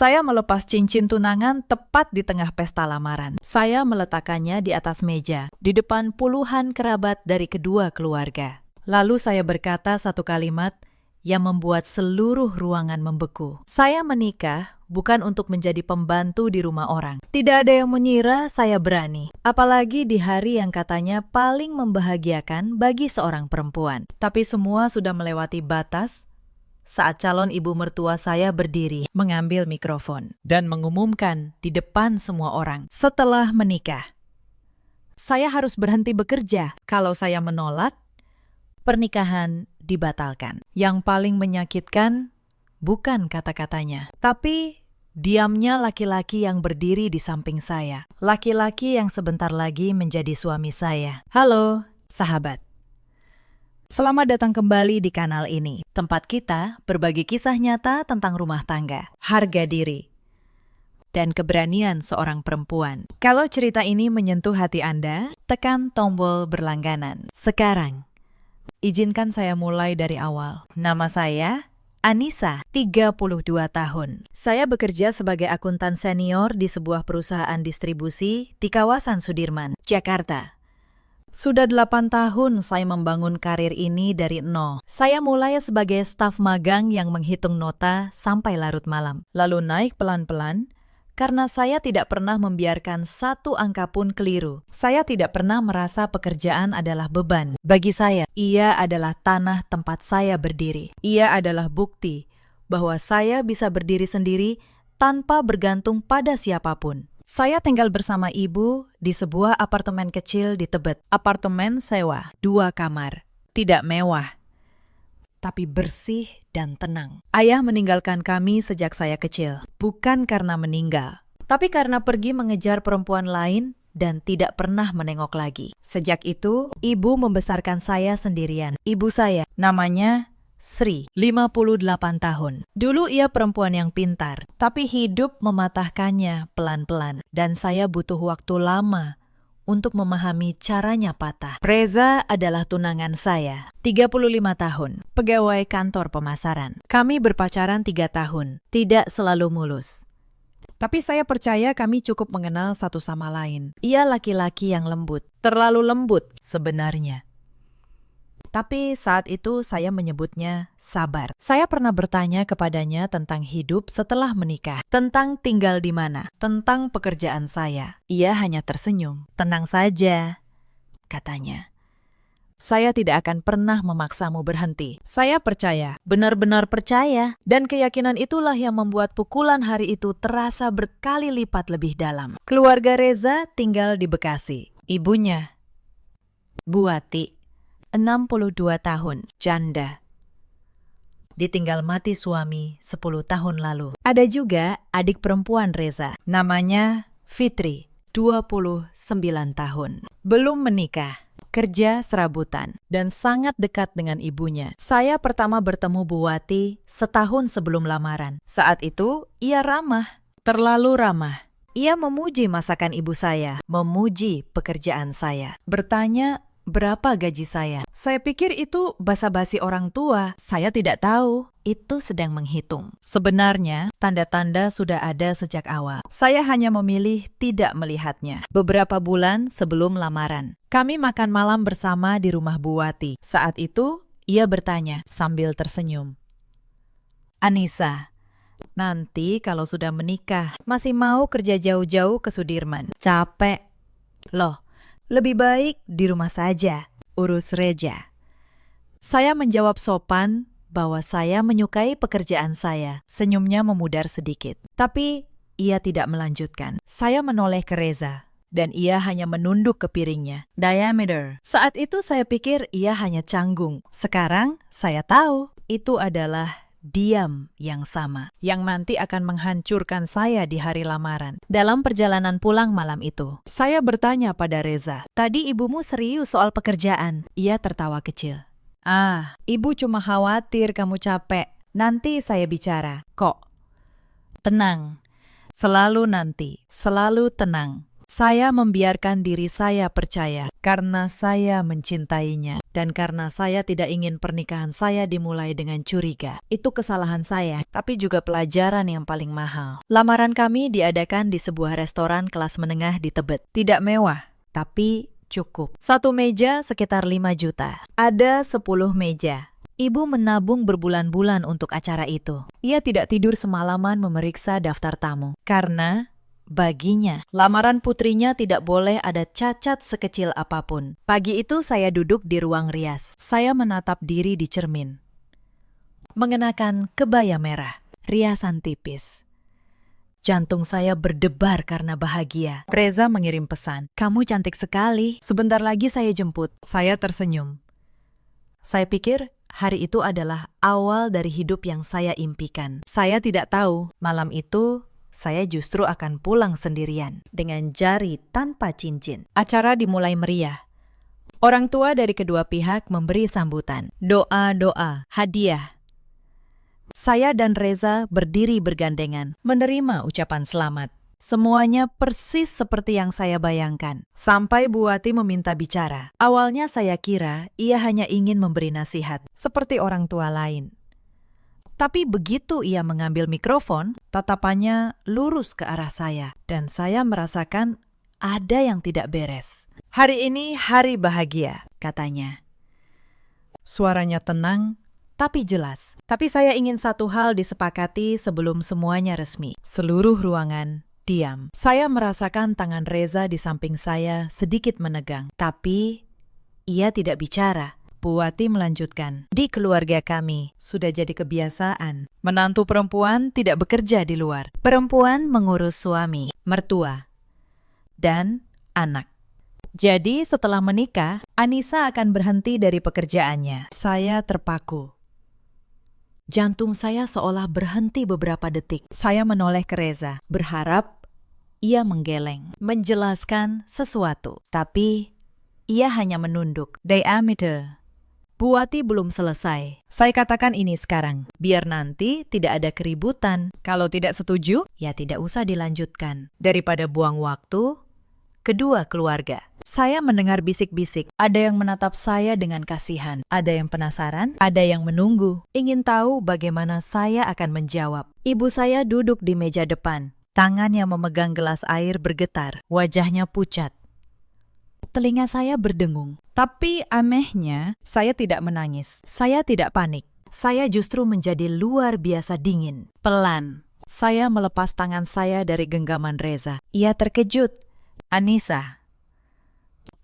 Saya melepas cincin tunangan tepat di tengah pesta lamaran. Saya meletakkannya di atas meja, di depan puluhan kerabat dari kedua keluarga. Lalu saya berkata satu kalimat yang membuat seluruh ruangan membeku. Saya menikah bukan untuk menjadi pembantu di rumah orang. Tidak ada yang mengira saya berani. Apalagi di hari yang katanya paling membahagiakan bagi seorang perempuan. Tapi semua sudah melewati batas saat calon ibu mertua saya berdiri mengambil mikrofon dan mengumumkan di depan semua orang. Setelah menikah, saya harus berhenti bekerja. Kalau saya menolak, pernikahan dibatalkan. Yang paling menyakitkan bukan kata-katanya, tapi diamnya laki-laki yang berdiri di samping saya. Laki-laki yang sebentar lagi menjadi suami saya. Halo, sahabat. Selamat datang kembali di kanal ini. Tempat kita berbagi kisah nyata tentang rumah tangga, harga diri, dan keberanian seorang perempuan. Kalau cerita ini menyentuh hati Anda, tekan tombol berlangganan. Sekarang, izinkan saya mulai dari awal. Nama saya Anissa, 32 tahun. Saya bekerja sebagai akuntan senior di sebuah perusahaan distribusi di kawasan Sudirman, Jakarta. Sudah 8 tahun saya membangun karir ini dari nol. Saya mulai sebagai staf magang yang menghitung nota sampai larut malam. Lalu naik pelan-pelan karena saya tidak pernah membiarkan satu angka pun keliru. Saya tidak pernah merasa pekerjaan adalah beban. Bagi saya, ia adalah tanah tempat saya berdiri. Ia adalah bukti bahwa saya bisa berdiri sendiri tanpa bergantung pada siapapun. Saya tinggal bersama ibu di sebuah apartemen kecil di Tebet. Apartemen sewa, 2 kamar. Tidak mewah, tapi bersih dan tenang. Ayah meninggalkan kami sejak saya kecil. Bukan karena meninggal, tapi karena pergi mengejar perempuan lain dan tidak pernah menengok lagi. Sejak itu, ibu membesarkan saya sendirian. Ibu saya, namanya Sri, 58 tahun. Dulu ia perempuan yang pintar, tapi hidup mematahkannya pelan-pelan. Dan saya butuh waktu lama untuk memahami caranya patah. Reza adalah tunangan saya, 35 tahun, pegawai kantor pemasaran. Kami berpacaran 3 tahun, tidak selalu mulus. Tapi saya percaya kami cukup mengenal satu sama lain. Ia laki-laki yang lembut, terlalu lembut sebenarnya. Tapi saat itu saya menyebutnya sabar. Saya pernah bertanya kepadanya tentang hidup setelah menikah, tentang tinggal di mana, tentang pekerjaan saya. Ia hanya tersenyum. Tenang saja, katanya. Saya tidak akan pernah memaksamu berhenti. Saya percaya, benar-benar percaya. Dan keyakinan itulah yang membuat pukulan hari itu terasa berkali lipat lebih dalam. Keluarga Reza tinggal di Bekasi. Ibunya, Buati, 62 tahun, janda. Ditinggal mati suami 10 tahun lalu. Ada juga adik perempuan Reza, namanya Fitri, 29 tahun. Belum menikah, kerja serabutan, dan sangat dekat dengan ibunya. Saya pertama bertemu Buati setahun sebelum lamaran. Saat itu, ia ramah, terlalu ramah. Ia memuji masakan ibu saya, memuji pekerjaan saya, bertanya berapa gaji saya. Saya pikir itu basa-basi orang tua. Saya tidak tahu. Itu sedang menghitung. Sebenarnya, tanda-tanda sudah ada sejak awal. Saya hanya memilih tidak melihatnya. Beberapa bulan sebelum lamaran, kami makan malam bersama di rumah Buati. Saat itu, ia bertanya sambil tersenyum. Anissa, nanti kalau sudah menikah, masih mau kerja jauh-jauh ke Sudirman? Capek. Loh, lebih baik di rumah saja, urus Reza. Saya menjawab sopan bahwa saya menyukai pekerjaan saya. Senyumnya memudar sedikit. Tapi ia tidak melanjutkan. Saya menoleh ke Reza, dan ia hanya menunduk ke piringnya. Diameter. Saat itu saya pikir ia hanya canggung. Sekarang saya tahu itu adalah diam yang sama, yang nanti akan menghancurkan saya di hari lamaran. Dalam perjalanan pulang malam itu, saya bertanya pada Reza, tadi ibumu serius soal pekerjaan? Ia tertawa kecil. Ibu cuma khawatir kamu capek. Nanti saya bicara. Kok? Tenang. Selalu nanti. Selalu tenang. Saya membiarkan diri saya percaya karena saya mencintainya dan karena saya tidak ingin pernikahan saya dimulai dengan curiga. Itu kesalahan saya, tapi juga pelajaran yang paling mahal. Lamaran kami diadakan di sebuah restoran kelas menengah di Tebet. Tidak mewah, tapi cukup. Satu meja sekitar 5 juta. Ada 10 meja. Ibu menabung berbulan-bulan untuk acara itu. Ia tidak tidur semalaman memeriksa daftar tamu. Karena baginya, lamaran putrinya tidak boleh ada cacat sekecil apapun. Pagi itu saya duduk di ruang rias. Saya menatap diri di cermin. Mengenakan kebaya merah, riasan tipis. Jantung saya berdebar karena bahagia. Reza mengirim pesan, "Kamu cantik sekali. Sebentar lagi saya jemput." Saya tersenyum. Saya pikir hari itu adalah awal dari hidup yang saya impikan. Saya tidak tahu, malam itu saya justru akan pulang sendirian dengan jari tanpa cincin. Acara dimulai meriah. Orang tua dari kedua pihak memberi sambutan. Doa-doa, hadiah. Saya dan Reza berdiri bergandengan, menerima ucapan selamat. Semuanya persis seperti yang saya bayangkan. Sampai Bu Wati meminta bicara. Awalnya saya kira ia hanya ingin memberi nasihat, seperti orang tua lain. Tapi begitu ia mengambil mikrofon, tatapannya lurus ke arah saya. Dan saya merasakan ada yang tidak beres. "Hari ini hari bahagia," katanya. Suaranya tenang, tapi jelas. Tapi saya ingin satu hal disepakati sebelum semuanya resmi. Seluruh ruangan diam. Saya merasakan tangan Reza di samping saya sedikit menegang. Tapi ia tidak bicara. Bu Wati melanjutkan, "Di keluarga kami sudah jadi kebiasaan. Menantu perempuan tidak bekerja di luar. Perempuan mengurus suami, mertua, dan anak. Jadi setelah menikah, Anissa akan berhenti dari pekerjaannya." Saya terpaku. Jantung saya seolah berhenti beberapa detik. Saya menoleh ke Reza, berharap ia menggeleng, menjelaskan sesuatu. Tapi ia hanya menunduk. "Diameter." Bu Wati belum selesai. Saya katakan ini sekarang, biar nanti tidak ada keributan. Kalau tidak setuju, ya tidak usah dilanjutkan. Daripada buang waktu, kedua keluarga. Saya mendengar bisik-bisik. Ada yang menatap saya dengan kasihan. Ada yang penasaran, ada yang menunggu. Ingin tahu bagaimana saya akan menjawab. Ibu saya duduk di meja depan. Tangannya memegang gelas air bergetar. Wajahnya pucat. Telinga saya berdengung. Tapi anehnya, saya tidak menangis. Saya tidak panik. Saya justru menjadi luar biasa dingin. Pelan, saya melepas tangan saya dari genggaman Reza. Ia terkejut. "Anissa,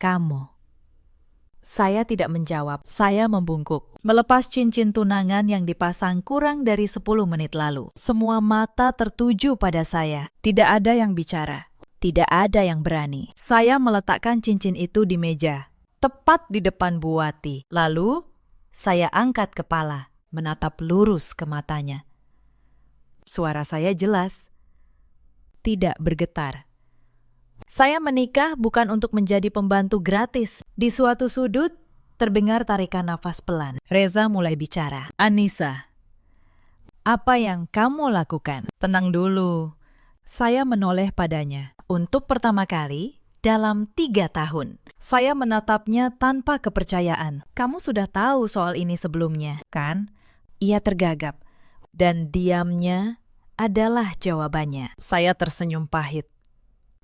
kamu." Saya tidak menjawab. Saya membungkuk. Melepas cincin tunangan yang dipasang kurang dari 10 menit lalu. Semua mata tertuju pada saya. Tidak ada yang bicara. Tidak ada yang berani. Saya meletakkan cincin itu di meja, tepat di depan Bu Wati. Lalu, saya angkat kepala, menatap lurus ke matanya. Suara saya jelas, tidak bergetar. Saya menikah bukan untuk menjadi pembantu gratis. Di suatu sudut, terdengar tarikan nafas pelan. Reza mulai bicara. "Anissa, apa yang kamu lakukan?" "Tenang dulu." Saya menoleh padanya. Untuk pertama kali dalam 3 tahun, saya menatapnya tanpa kepercayaan. "Kamu sudah tahu soal ini sebelumnya, kan?" Ia tergagap, dan diamnya adalah jawabannya. Saya tersenyum pahit.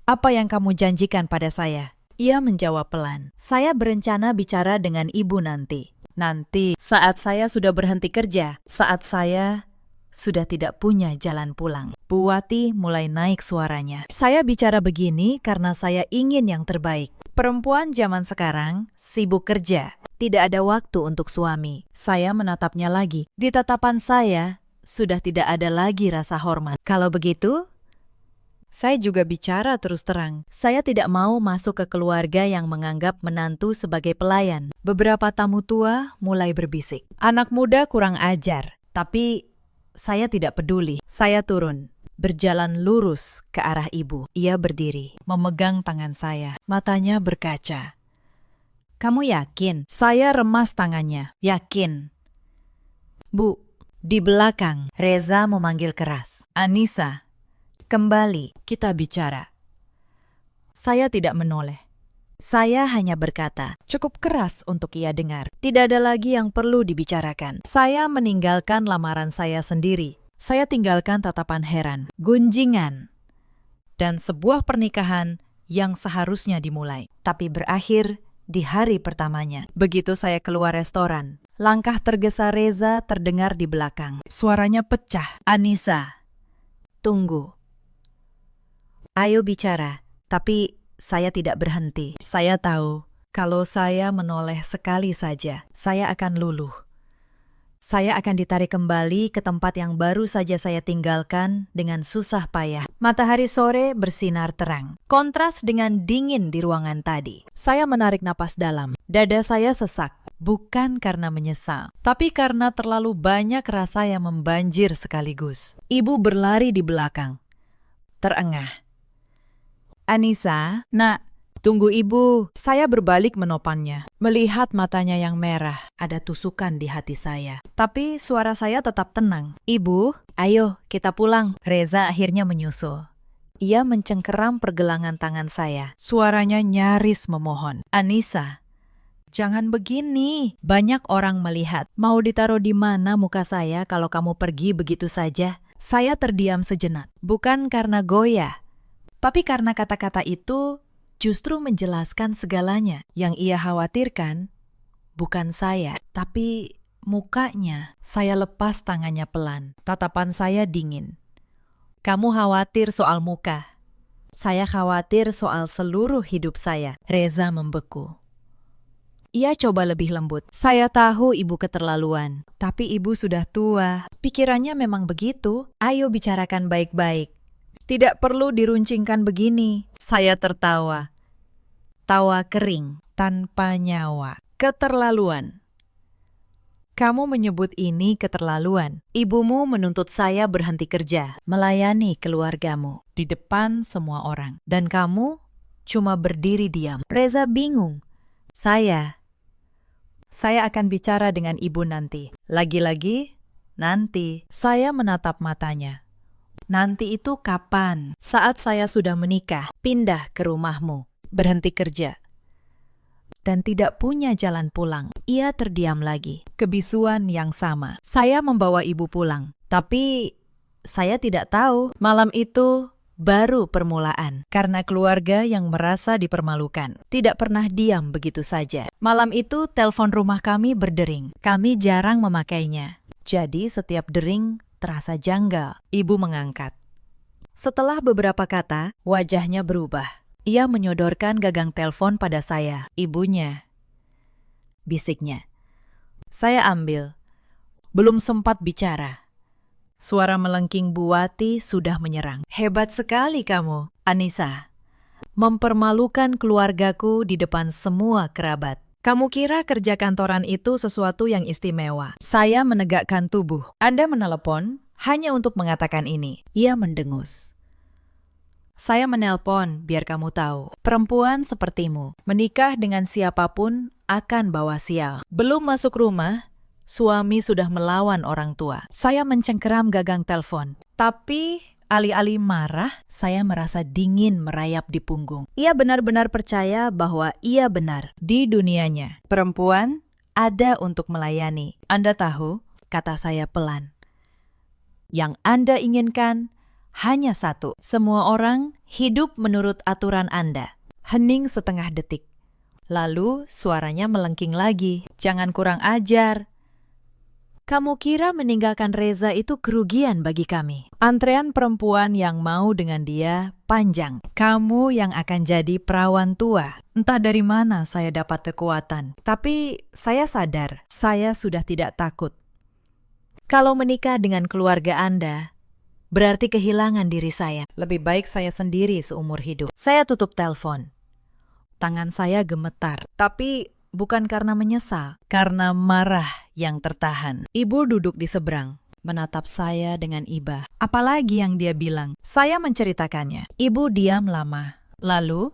"Apa yang kamu janjikan pada saya?" Ia menjawab pelan. "Saya berencana bicara dengan ibu nanti. Nanti saat saya sudah berhenti kerja, saat saya sudah tidak punya jalan pulang." Bu Wati mulai naik suaranya. "Saya bicara begini karena saya ingin yang terbaik. Perempuan zaman sekarang sibuk kerja, tidak ada waktu untuk suami." Saya menatapnya lagi. Di tatapan saya sudah tidak ada lagi rasa hormat. "Kalau begitu, saya juga bicara terus terang. Saya tidak mau masuk ke keluarga yang menganggap menantu sebagai pelayan." Beberapa tamu tua mulai berbisik. "Anak muda kurang ajar." Tapi saya tidak peduli. Saya turun, berjalan lurus ke arah ibu. Ia berdiri, memegang tangan saya. Matanya berkaca. "Kamu yakin?" Saya remas tangannya. "Yakin." "Bu." Di belakang, Reza memanggil keras. "Anissa, kembali, kita bicara." Saya tidak menoleh. Saya hanya berkata, cukup keras untuk ia dengar. Tidak ada lagi yang perlu dibicarakan. Saya meninggalkan lamaran saya sendiri. Saya tinggalkan tatapan heran, gunjingan, dan sebuah pernikahan yang seharusnya dimulai, tapi berakhir di hari pertamanya. Begitu saya keluar restoran, langkah tergesa Reza terdengar di belakang. Suaranya pecah. Anissa, tunggu. Ayo bicara, tapi saya tidak berhenti. Saya tahu, kalau saya menoleh sekali saja, saya akan luluh. Saya akan ditarik kembali ke tempat yang baru saja saya tinggalkan dengan susah payah. Matahari sore bersinar terang, kontras dengan dingin di ruangan tadi. Saya menarik napas dalam. Dada saya sesak, bukan karena menyesal, tapi karena terlalu banyak rasa yang membanjir sekaligus. Ibu berlari di belakang, terengah. Anissa, nak, tunggu ibu. Saya berbalik menopannya, melihat matanya yang merah. Ada tusukan di hati saya. Tapi suara saya tetap tenang. Ibu, ayo kita pulang. Reza akhirnya menyusul. Ia mencengkeram pergelangan tangan saya. Suaranya nyaris memohon. Anissa, jangan begini. Banyak orang melihat. Mau ditaruh di mana muka saya kalau kamu pergi begitu saja? Saya terdiam sejenak. Bukan karena goyah, tapi karena kata-kata itu justru menjelaskan segalanya. Yang ia khawatirkan bukan saya, tapi mukanya. Saya lepas tangannya pelan. Tatapan saya dingin. Kamu khawatir soal muka. Saya khawatir soal seluruh hidup saya. Reza membeku. Ia coba lebih lembut. Saya tahu ibu keterlaluan, tapi ibu sudah tua. Pikirannya memang begitu. Ayo bicarakan baik-baik. Tidak perlu diruncingkan begini. Saya tertawa. Tawa kering, tanpa nyawa. Keterlaluan. Kamu menyebut ini keterlaluan. Ibumu menuntut saya berhenti kerja, melayani keluargamu, di depan semua orang. Dan kamu cuma berdiri diam. Reza bingung. Saya akan bicara dengan ibu nanti. Lagi-lagi, nanti. Saya menatap matanya. Nanti itu kapan? Saat saya sudah menikah, pindah ke rumahmu, berhenti kerja, dan tidak punya jalan pulang. Ia terdiam lagi. Kebisuan yang sama. Saya membawa ibu pulang, tapi saya tidak tahu. Malam itu baru permulaan. Karena keluarga yang merasa dipermalukan. Tidak pernah diam begitu saja. Malam itu telepon rumah kami berdering. Kami jarang memakainya. Jadi setiap dering terasa janggal. Ibu mengangkat. Setelah beberapa kata, wajahnya berubah. Ia menyodorkan gagang telepon pada saya. Ibunya, bisiknya. Saya ambil. Belum sempat bicara. Suara melengking Buwati sudah menyerang. Hebat sekali kamu, Anissa. Mempermalukan keluargaku di depan semua kerabat. Kamu kira kerja kantoran itu sesuatu yang istimewa. Saya menegakkan tubuh. Anda menelepon hanya untuk mengatakan ini. Ia mendengus. Saya menelpon biar kamu tahu. Perempuan sepertimu, menikah dengan siapapun akan bawa sial. Belum masuk rumah, suami sudah melawan orang tua. Saya mencengkeram gagang telepon. Tapi alih-alih marah, saya merasa dingin merayap di punggung. Ia benar-benar percaya bahwa ia benar di dunianya. Perempuan ada untuk melayani. Anda tahu, kata saya pelan. Yang Anda inginkan hanya satu. Semua orang hidup menurut aturan Anda. Hening setengah detik. Lalu suaranya melengking lagi. Jangan kurang ajar. Kamu kira meninggalkan Reza itu kerugian bagi kami? Antrean perempuan yang mau dengan dia panjang. Kamu yang akan jadi perawan tua. Entah dari mana saya dapat kekuatan. Tapi saya sadar, saya sudah tidak takut. Kalau menikah dengan keluarga Anda, berarti kehilangan diri saya. Lebih baik saya sendiri seumur hidup. Saya tutup telepon. Tangan saya gemetar. Tapi bukan karena menyesal, karena marah yang tertahan. Ibu duduk di seberang, menatap saya dengan iba. Apalagi yang dia bilang? Saya menceritakannya. Ibu diam lama. Lalu,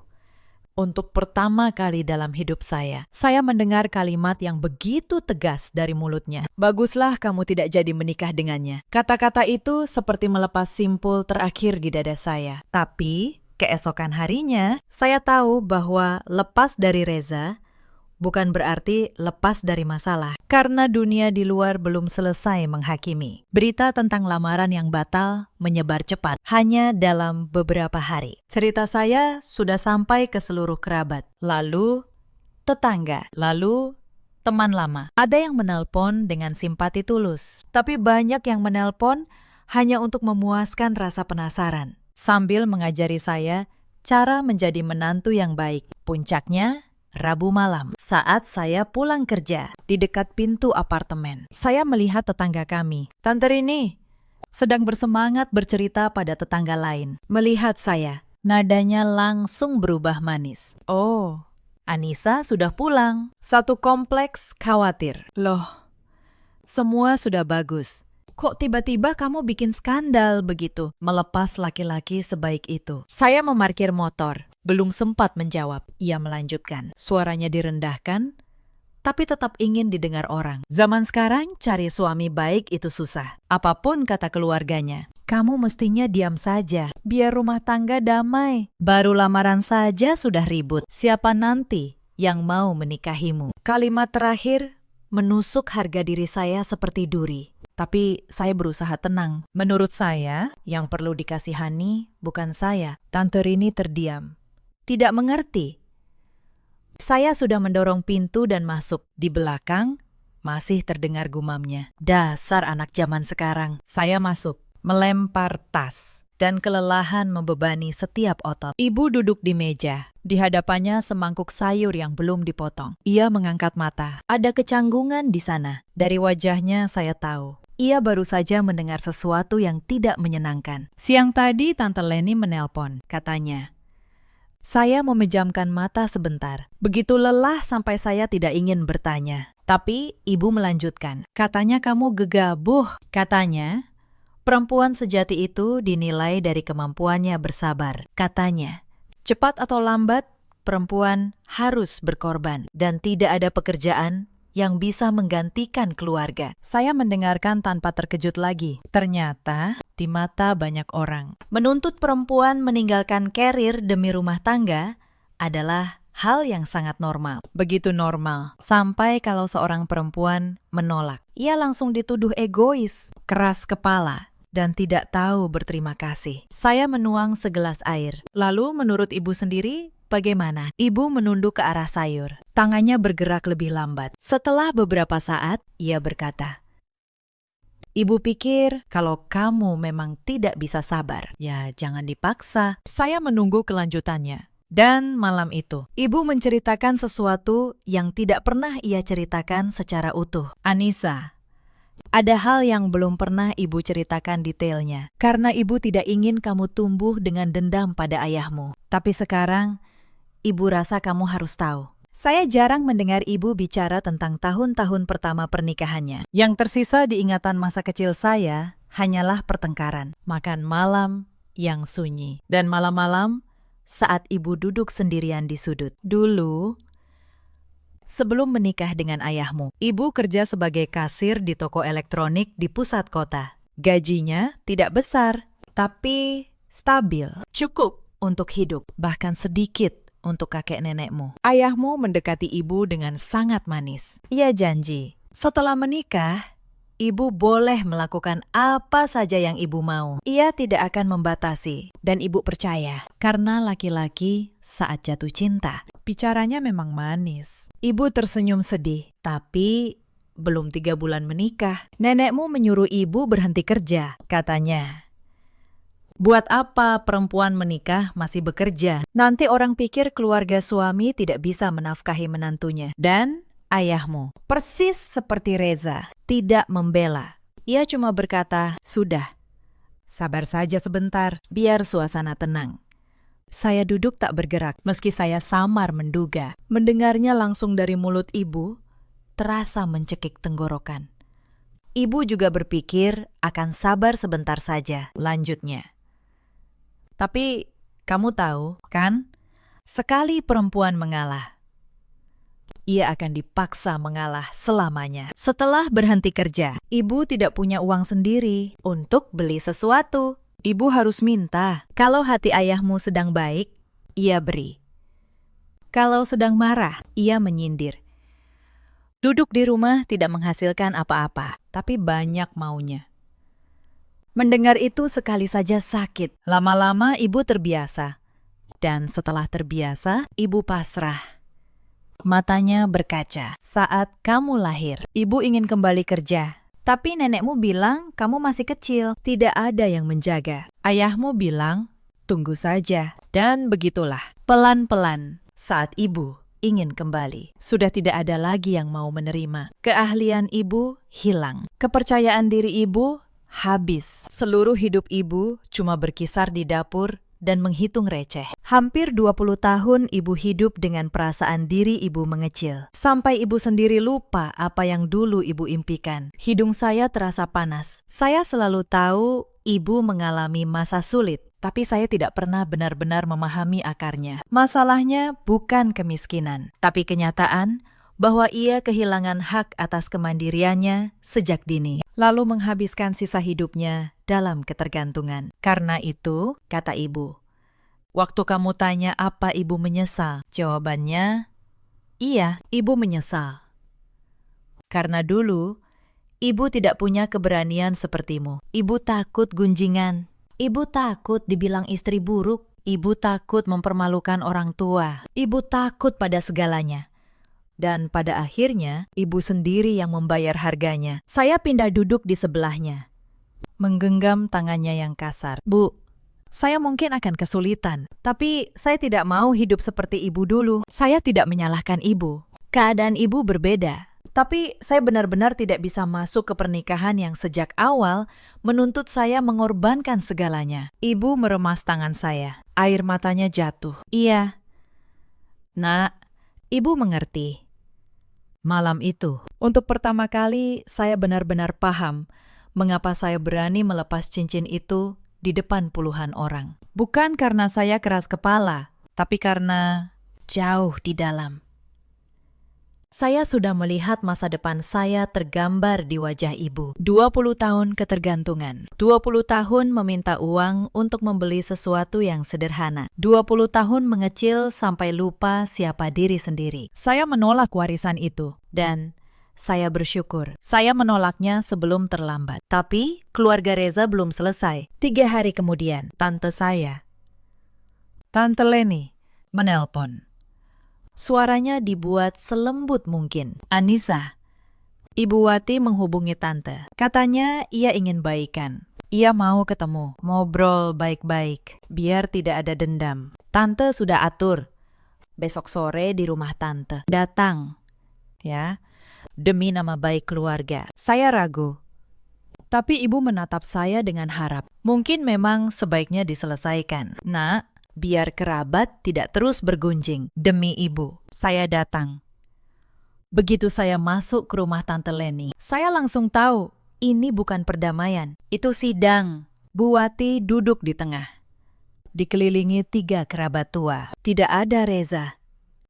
untuk pertama kali dalam hidup saya mendengar kalimat yang begitu tegas dari mulutnya. Baguslah kamu tidak jadi menikah dengannya. Kata-kata itu seperti melepas simpul terakhir di dada saya. Tapi Keesokan harinya, saya tahu bahwa lepas dari Reza bukan berarti lepas dari masalah, karena dunia di luar belum selesai menghakimi. Berita tentang lamaran yang batal menyebar cepat, hanya dalam beberapa hari. Cerita saya sudah sampai ke seluruh kerabat, lalu tetangga, lalu teman lama. Ada yang menelpon dengan simpati tulus, tapi banyak yang menelpon hanya untuk memuaskan rasa penasaran, sambil mengajari saya cara menjadi menantu yang baik. Puncaknya, Rabu malam, saat saya pulang kerja, di dekat pintu apartemen, saya melihat tetangga kami, Tante Rini, sedang bersemangat bercerita pada tetangga lain. Melihat saya, nadanya langsung berubah manis. Oh, Anissa sudah pulang. Satu kompleks khawatir. Loh, semua sudah bagus. Kok tiba-tiba kamu bikin skandal begitu? Melepas laki-laki sebaik itu. Saya memarkir motor. Belum sempat menjawab. Ia melanjutkan. Suaranya direndahkan, tapi tetap ingin didengar orang. Zaman sekarang cari suami baik itu susah. Apapun kata keluarganya. Kamu mestinya diam saja, biar rumah tangga damai. Baru lamaran saja sudah ribut. Siapa nanti yang mau menikahimu? Kalimat terakhir menusuk harga diri saya seperti duri. Tapi saya berusaha tenang. Menurut saya, yang perlu dikasihani bukan saya. Tante Rini terdiam. Tidak mengerti. Saya sudah mendorong pintu dan masuk. Di belakang, masih terdengar gumamnya. Dasar anak zaman sekarang. Saya masuk, melempar tas, dan kelelahan membebani setiap otot. Ibu duduk di meja. Di hadapannya semangkuk sayur yang belum dipotong. Ia mengangkat mata. Ada kecanggungan di sana. Dari wajahnya saya tahu. Ia baru saja mendengar sesuatu yang tidak menyenangkan. Siang tadi Tante Leni menelpon, katanya. Saya memejamkan mata sebentar. Begitu lelah sampai saya tidak ingin bertanya. Tapi ibu melanjutkan. Katanya kamu gegabah. Katanya, perempuan sejati itu dinilai dari kemampuannya bersabar. Katanya, cepat atau lambat, perempuan harus berkorban. Dan tidak ada pekerjaan yang bisa menggantikan keluarga. Saya mendengarkan tanpa terkejut lagi. Ternyata, di mata banyak orang, menuntut perempuan meninggalkan karir demi rumah tangga adalah hal yang sangat normal. Begitu normal, sampai kalau seorang perempuan menolak. Ia langsung dituduh egois, keras kepala, dan tidak tahu berterima kasih. Saya menuang segelas air. Lalu menurut ibu sendiri, bagaimana? Ibu menunduk ke arah sayur. Tangannya bergerak lebih lambat. Setelah beberapa saat, ia berkata, Ibu pikir kalau kamu memang tidak bisa sabar, ya jangan dipaksa. Saya menunggu kelanjutannya. Dan malam itu, ibu menceritakan sesuatu yang tidak pernah ia ceritakan secara utuh. Anissa, ada hal yang belum pernah ibu ceritakan detailnya. Karena ibu tidak ingin kamu tumbuh dengan dendam pada ayahmu. Tapi sekarang, ibu rasa kamu harus tahu. Saya jarang mendengar ibu bicara tentang tahun-tahun pertama pernikahannya. Yang tersisa di ingatan masa kecil saya hanyalah pertengkaran, makan malam yang sunyi, dan malam-malam saat ibu duduk sendirian di sudut. Dulu, sebelum menikah dengan ayahmu, ibu kerja sebagai kasir di toko elektronik di pusat kota. Gajinya tidak besar, tapi stabil, cukup untuk hidup, bahkan sedikit untuk kakek nenekmu. Ayahmu mendekati ibu dengan sangat manis. Ia janji, setelah menikah, ibu boleh melakukan apa saja yang ibu mau. Ia tidak akan membatasi, dan ibu percaya. Karena laki-laki saat jatuh cinta, bicaranya memang manis. Ibu tersenyum sedih, tapi belum 3 bulan menikah. Nenekmu menyuruh ibu berhenti kerja, katanya. Buat apa perempuan menikah masih bekerja? Nanti orang pikir keluarga suami tidak bisa menafkahi menantunya. Dan ayahmu, persis seperti Reza, tidak membela. Ia cuma berkata, sudah, sabar saja sebentar, biar suasana tenang. Saya duduk tak bergerak, meski saya samar menduga. Mendengarnya langsung dari mulut ibu, terasa mencekik tenggorokan. Ibu juga berpikir akan sabar sebentar saja, lanjutnya. Tapi kamu tahu, kan? Sekali perempuan mengalah, ia akan dipaksa mengalah selamanya. Setelah berhenti kerja, ibu tidak punya uang sendiri untuk beli sesuatu. Ibu harus minta. Kalau hati ayahmu sedang baik, ia beri. Kalau sedang marah, ia menyindir. Duduk di rumah tidak menghasilkan apa-apa, tapi banyak maunya. Mendengar itu sekali saja sakit. Lama-lama ibu terbiasa. Dan setelah terbiasa, ibu pasrah. Matanya berkaca. Saat kamu lahir, ibu ingin kembali kerja. Tapi nenekmu bilang kamu masih kecil, tidak ada yang menjaga. Ayahmu bilang, tunggu saja. Dan begitulah, pelan-pelan saat ibu ingin kembali. Sudah tidak ada lagi yang mau menerima. Keahlian ibu hilang. Kepercayaan diri ibu habis. Seluruh hidup ibu cuma berkisar di dapur dan menghitung receh. Hampir 20 tahun ibu hidup dengan perasaan diri ibu mengecil. Sampai ibu sendiri lupa apa yang dulu ibu impikan. Hidung saya terasa panas. Saya selalu tahu ibu mengalami masa sulit, tapi saya tidak pernah benar-benar memahami akarnya. Masalahnya bukan kemiskinan, tapi kenyataan bahwa ia kehilangan hak atas kemandiriannya sejak dini, lalu menghabiskan sisa hidupnya dalam ketergantungan. Karena itu, kata ibu, waktu kamu tanya apa ibu menyesal, jawabannya, iya, ibu menyesal. Karena dulu, ibu tidak punya keberanian sepertimu. Ibu takut gunjingan. Ibu takut dibilang istri buruk. Ibu takut mempermalukan orang tua. Ibu takut pada segalanya. Dan pada akhirnya, ibu sendiri yang membayar harganya. Saya pindah duduk di sebelahnya, menggenggam tangannya yang kasar. Bu, saya mungkin akan kesulitan, tapi saya tidak mau hidup seperti ibu dulu. Saya tidak menyalahkan ibu. Keadaan ibu berbeda. Tapi saya benar-benar tidak bisa masuk ke pernikahan yang sejak awal menuntut saya mengorbankan segalanya. Ibu meremas tangan saya. Air matanya jatuh. Iya. Nak, ibu mengerti. Malam itu, untuk pertama kali saya benar-benar paham mengapa saya berani melepas cincin itu di depan puluhan orang. Bukan karena saya keras kepala, tapi karena jauh di dalam. Saya sudah melihat masa depan saya tergambar di wajah ibu. 20 tahun ketergantungan. 20 tahun meminta uang untuk membeli sesuatu yang sederhana. 20 tahun mengecil sampai lupa siapa diri sendiri. Saya menolak warisan itu. Dan saya bersyukur. Saya menolaknya sebelum terlambat. Tapi keluarga Reza belum selesai. 3 hari kemudian, tante saya, Tante Leni, menelpon. Suaranya dibuat selembut mungkin. Anissa. Ibu Wati menghubungi tante. Katanya ia ingin baikan. Ia mau ketemu, ngobrol baik-baik, biar tidak ada dendam. Tante sudah atur. Besok sore di rumah tante. Datang. Ya, demi nama baik keluarga. Saya ragu. Tapi ibu menatap saya dengan harap. Mungkin memang sebaiknya diselesaikan. Nak, biar kerabat tidak terus bergunjing. Demi ibu, saya datang. Begitu saya masuk ke rumah Tante Leni, saya langsung tahu ini bukan perdamaian. Itu sidang. Bu Wati duduk di tengah, dikelilingi 3 kerabat tua. Tidak ada Reza.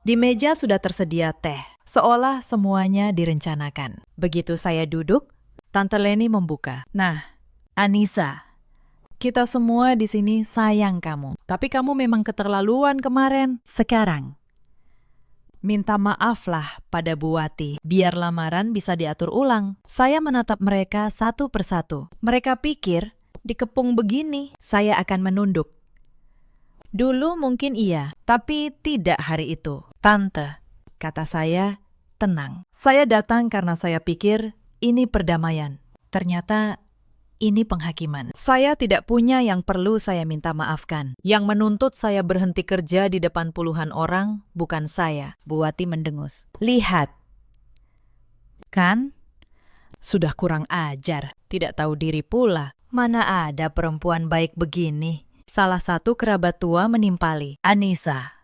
Di meja sudah tersedia teh, seolah semuanya direncanakan. Begitu saya duduk, Tante Leni membuka. Nah, Anissa, kita semua di sini sayang kamu. Tapi kamu memang keterlaluan kemarin. Sekarang, minta maaflah pada Bu Wati. Biar lamaran bisa diatur ulang. Saya menatap mereka satu persatu. Mereka pikir, dikepung begini, saya akan menunduk. Dulu mungkin iya, tapi tidak hari itu. Tante, kata saya, tenang. Saya datang karena saya pikir ini perdamaian. Ternyata ini penghakiman. Saya tidak punya yang perlu saya minta maafkan. Yang menuntut saya berhenti kerja di depan puluhan orang bukan saya. Bu Wati mendengus. Lihat. Kan? Sudah kurang ajar. Tidak tahu diri pula. Mana ada perempuan baik begini? Salah satu kerabat tua menimpali. Anissa.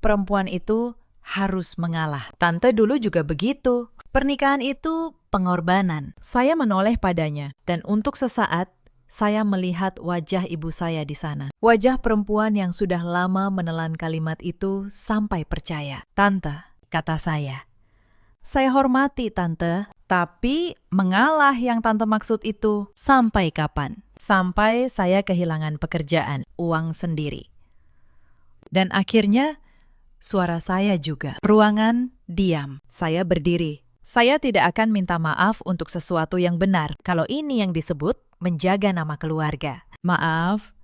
Perempuan itu harus mengalah. Tante dulu juga begitu. Pernikahan itu pengorbanan. Saya menoleh padanya, dan untuk sesaat, saya melihat wajah ibu saya di sana. Wajah perempuan yang sudah lama menelan kalimat itu sampai percaya. Tante, kata saya. Saya hormati Tante, tapi mengalah yang Tante maksud itu sampai kapan? sampai saya kehilangan pekerjaan, uang sendiri. Dan akhirnya, suara saya juga. Ruangan diam. Saya berdiri. Saya tidak akan minta maaf untuk sesuatu yang benar kalau ini yang disebut menjaga nama keluarga. Maaf,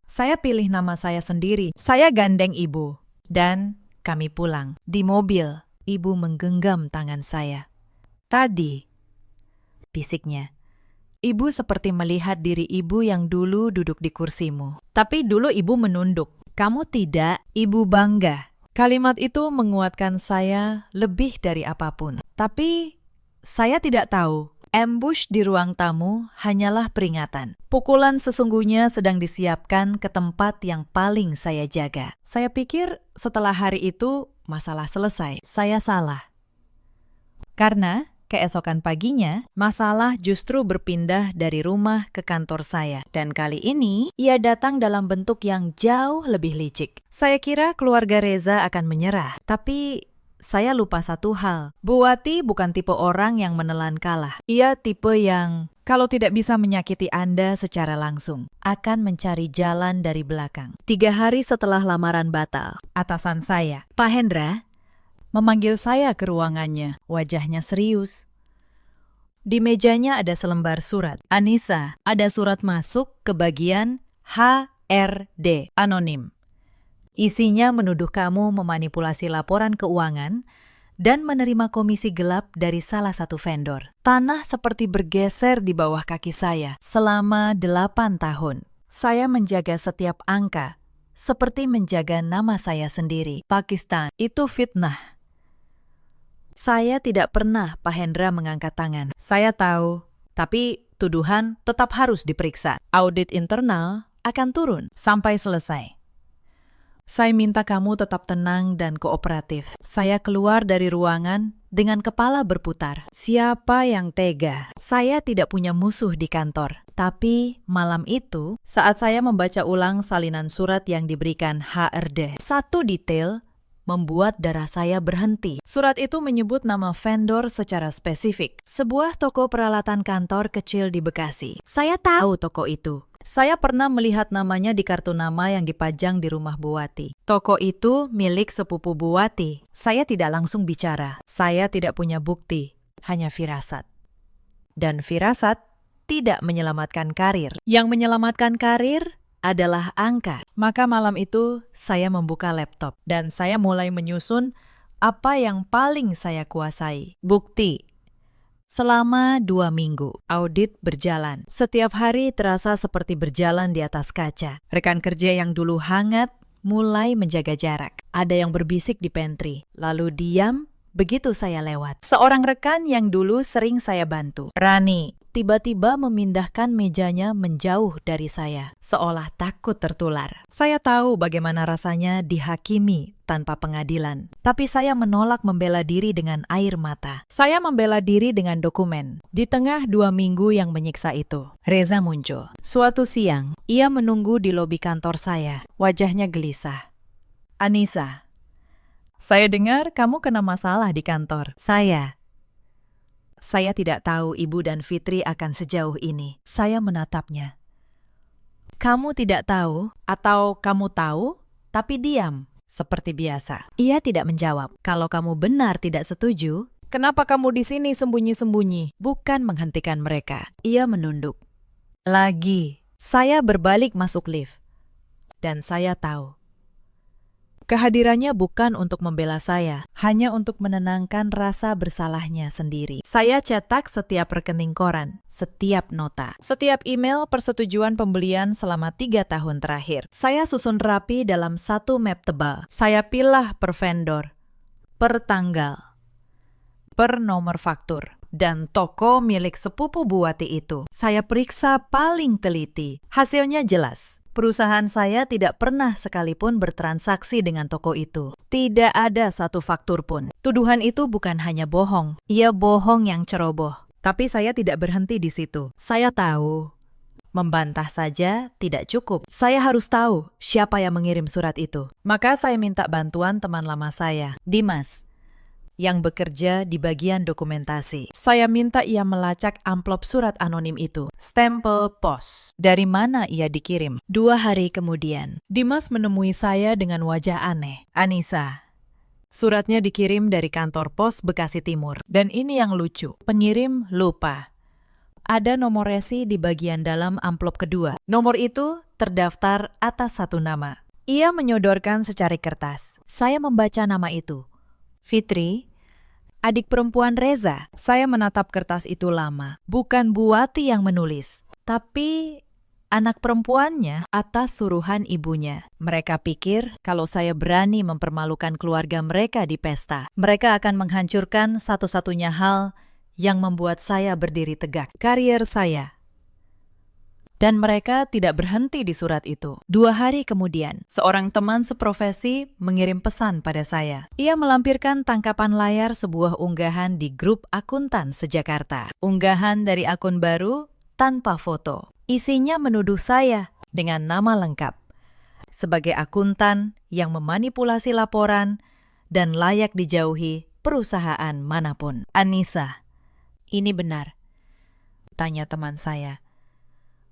saya pilih nama saya sendiri. Saya gandeng ibu. Dan kami pulang. Di mobil, ibu menggenggam tangan saya. Tadi, bisiknya. Ibu seperti melihat diri ibu yang dulu duduk di kursimu. Tapi dulu ibu menunduk. Kamu tidak, ibu bangga. Kalimat itu menguatkan saya lebih dari apapun. Tapi saya tidak tahu, ambush di ruang tamu hanyalah peringatan. Pukulan sesungguhnya sedang disiapkan ke tempat yang paling saya jaga. Saya pikir setelah hari itu, masalah selesai. Saya salah. Karena keesokan paginya, masalah justru berpindah dari rumah ke kantor saya. Dan kali ini, ia datang dalam bentuk yang jauh lebih licik. Saya kira keluarga Reza akan menyerah. Tapi saya lupa satu hal. Bu Wati bukan tipe orang yang menelan kalah. Ia tipe yang, kalau tidak bisa menyakiti Anda secara langsung, akan mencari jalan dari belakang. 3 hari setelah lamaran batal, atasan saya, Pak Hendra, memanggil saya ke ruangannya, wajahnya serius. Di mejanya ada selembar surat. Anissa, ada surat masuk ke bagian HRD, anonim. Isinya menuduh kamu memanipulasi laporan keuangan dan menerima komisi gelap dari salah satu vendor. Tanah seperti bergeser di bawah kaki saya selama 8 tahun. Saya menjaga setiap angka, seperti menjaga nama saya sendiri. Pakistan, itu fitnah. Saya tidak pernah Pak Hendra mengangkat tangan. Saya tahu, tapi tuduhan tetap harus diperiksa. Audit internal akan turun sampai selesai. Saya minta kamu tetap tenang dan kooperatif. Saya keluar dari ruangan dengan kepala berputar. Siapa yang tega? Saya tidak punya musuh di kantor. Tapi malam itu, saat saya membaca ulang salinan surat yang diberikan HRD, satu detail membuat darah saya berhenti. Surat itu menyebut nama vendor secara spesifik. Sebuah toko peralatan kantor kecil di Bekasi. Saya tahu toko itu. Saya pernah melihat namanya di kartu nama yang dipajang di rumah Bu Wati. Toko itu milik sepupu Bu Wati. Saya tidak langsung bicara. Saya tidak punya bukti, hanya firasat. Dan firasat tidak menyelamatkan karir. Yang menyelamatkan karir adalah angka. Maka malam itu saya membuka laptop dan saya mulai menyusun apa yang paling saya kuasai. Bukti. Selama 2 minggu, audit berjalan. Setiap hari terasa seperti berjalan di atas kaca. Rekan kerja yang dulu hangat mulai menjaga jarak. Ada yang berbisik di pantry, lalu diam begitu saya lewat. Seorang rekan yang dulu sering saya bantu, Rani, tiba-tiba memindahkan mejanya menjauh dari saya, seolah takut tertular. Saya tahu bagaimana rasanya dihakimi tanpa pengadilan, tapi saya menolak membela diri dengan air mata. Saya membela diri dengan dokumen. Di tengah 2 minggu yang menyiksa itu, Reza muncul. Suatu siang, ia menunggu di lobi kantor saya, wajahnya gelisah. Anissa, saya dengar kamu kena masalah di kantor. Saya tidak tahu Ibu dan Fitri akan sejauh ini. Saya menatapnya. Kamu tidak tahu atau kamu tahu, tapi diam, seperti biasa. Ia tidak menjawab. Kalau kamu benar tidak setuju, kenapa kamu di sini sembunyi-sembunyi? Bukan menghentikan mereka. Ia menunduk. Lagi, saya berbalik masuk lift. Dan saya tahu. Kehadirannya bukan untuk membela saya, hanya untuk menenangkan rasa bersalahnya sendiri. Saya cetak setiap rekening koran, setiap nota, setiap email persetujuan pembelian selama 3 tahun terakhir. Saya susun rapi dalam satu map tebal. Saya pilah per vendor, per tanggal, per nomor faktur, dan toko milik sepupu Bu Wati itu. Saya periksa paling teliti. Hasilnya jelas. Perusahaan saya tidak pernah sekalipun bertransaksi dengan toko itu. Tidak ada satu faktur pun. Tuduhan itu bukan hanya bohong. Ia bohong yang ceroboh. Tapi saya tidak berhenti di situ. Saya tahu. Membantah saja tidak cukup. Saya harus tahu siapa yang mengirim surat itu. Maka saya minta bantuan teman lama saya, Dimas. yang bekerja di bagian dokumentasi. Saya minta ia melacak amplop surat anonim itu. Stempel pos. Dari mana ia dikirim? 2 hari kemudian, Dimas menemui saya dengan wajah aneh. Anissa, suratnya dikirim dari kantor pos Bekasi Timur. Dan ini yang lucu, pengirim lupa. Ada nomor resi di bagian dalam amplop kedua. Nomor itu terdaftar atas satu nama. Ia menyodorkan secari kertas. Saya membaca nama itu. Fitri, adik perempuan Reza. Saya menatap kertas itu lama. Bukan Buati yang menulis, tapi anak perempuannya atas suruhan ibunya. Mereka pikir kalau saya berani mempermalukan keluarga mereka di pesta, mereka akan menghancurkan satu-satunya hal yang membuat saya berdiri tegak, karier saya. Dan mereka tidak berhenti di surat itu. 2 hari kemudian, seorang teman seprofesi mengirim pesan pada saya. Ia melampirkan tangkapan layar sebuah unggahan di grup akuntan seJakarta. Unggahan dari akun baru tanpa foto. Isinya menuduh saya dengan nama lengkap sebagai akuntan yang memanipulasi laporan dan layak dijauhi perusahaan manapun. Anissa, ini benar? Tanya teman saya.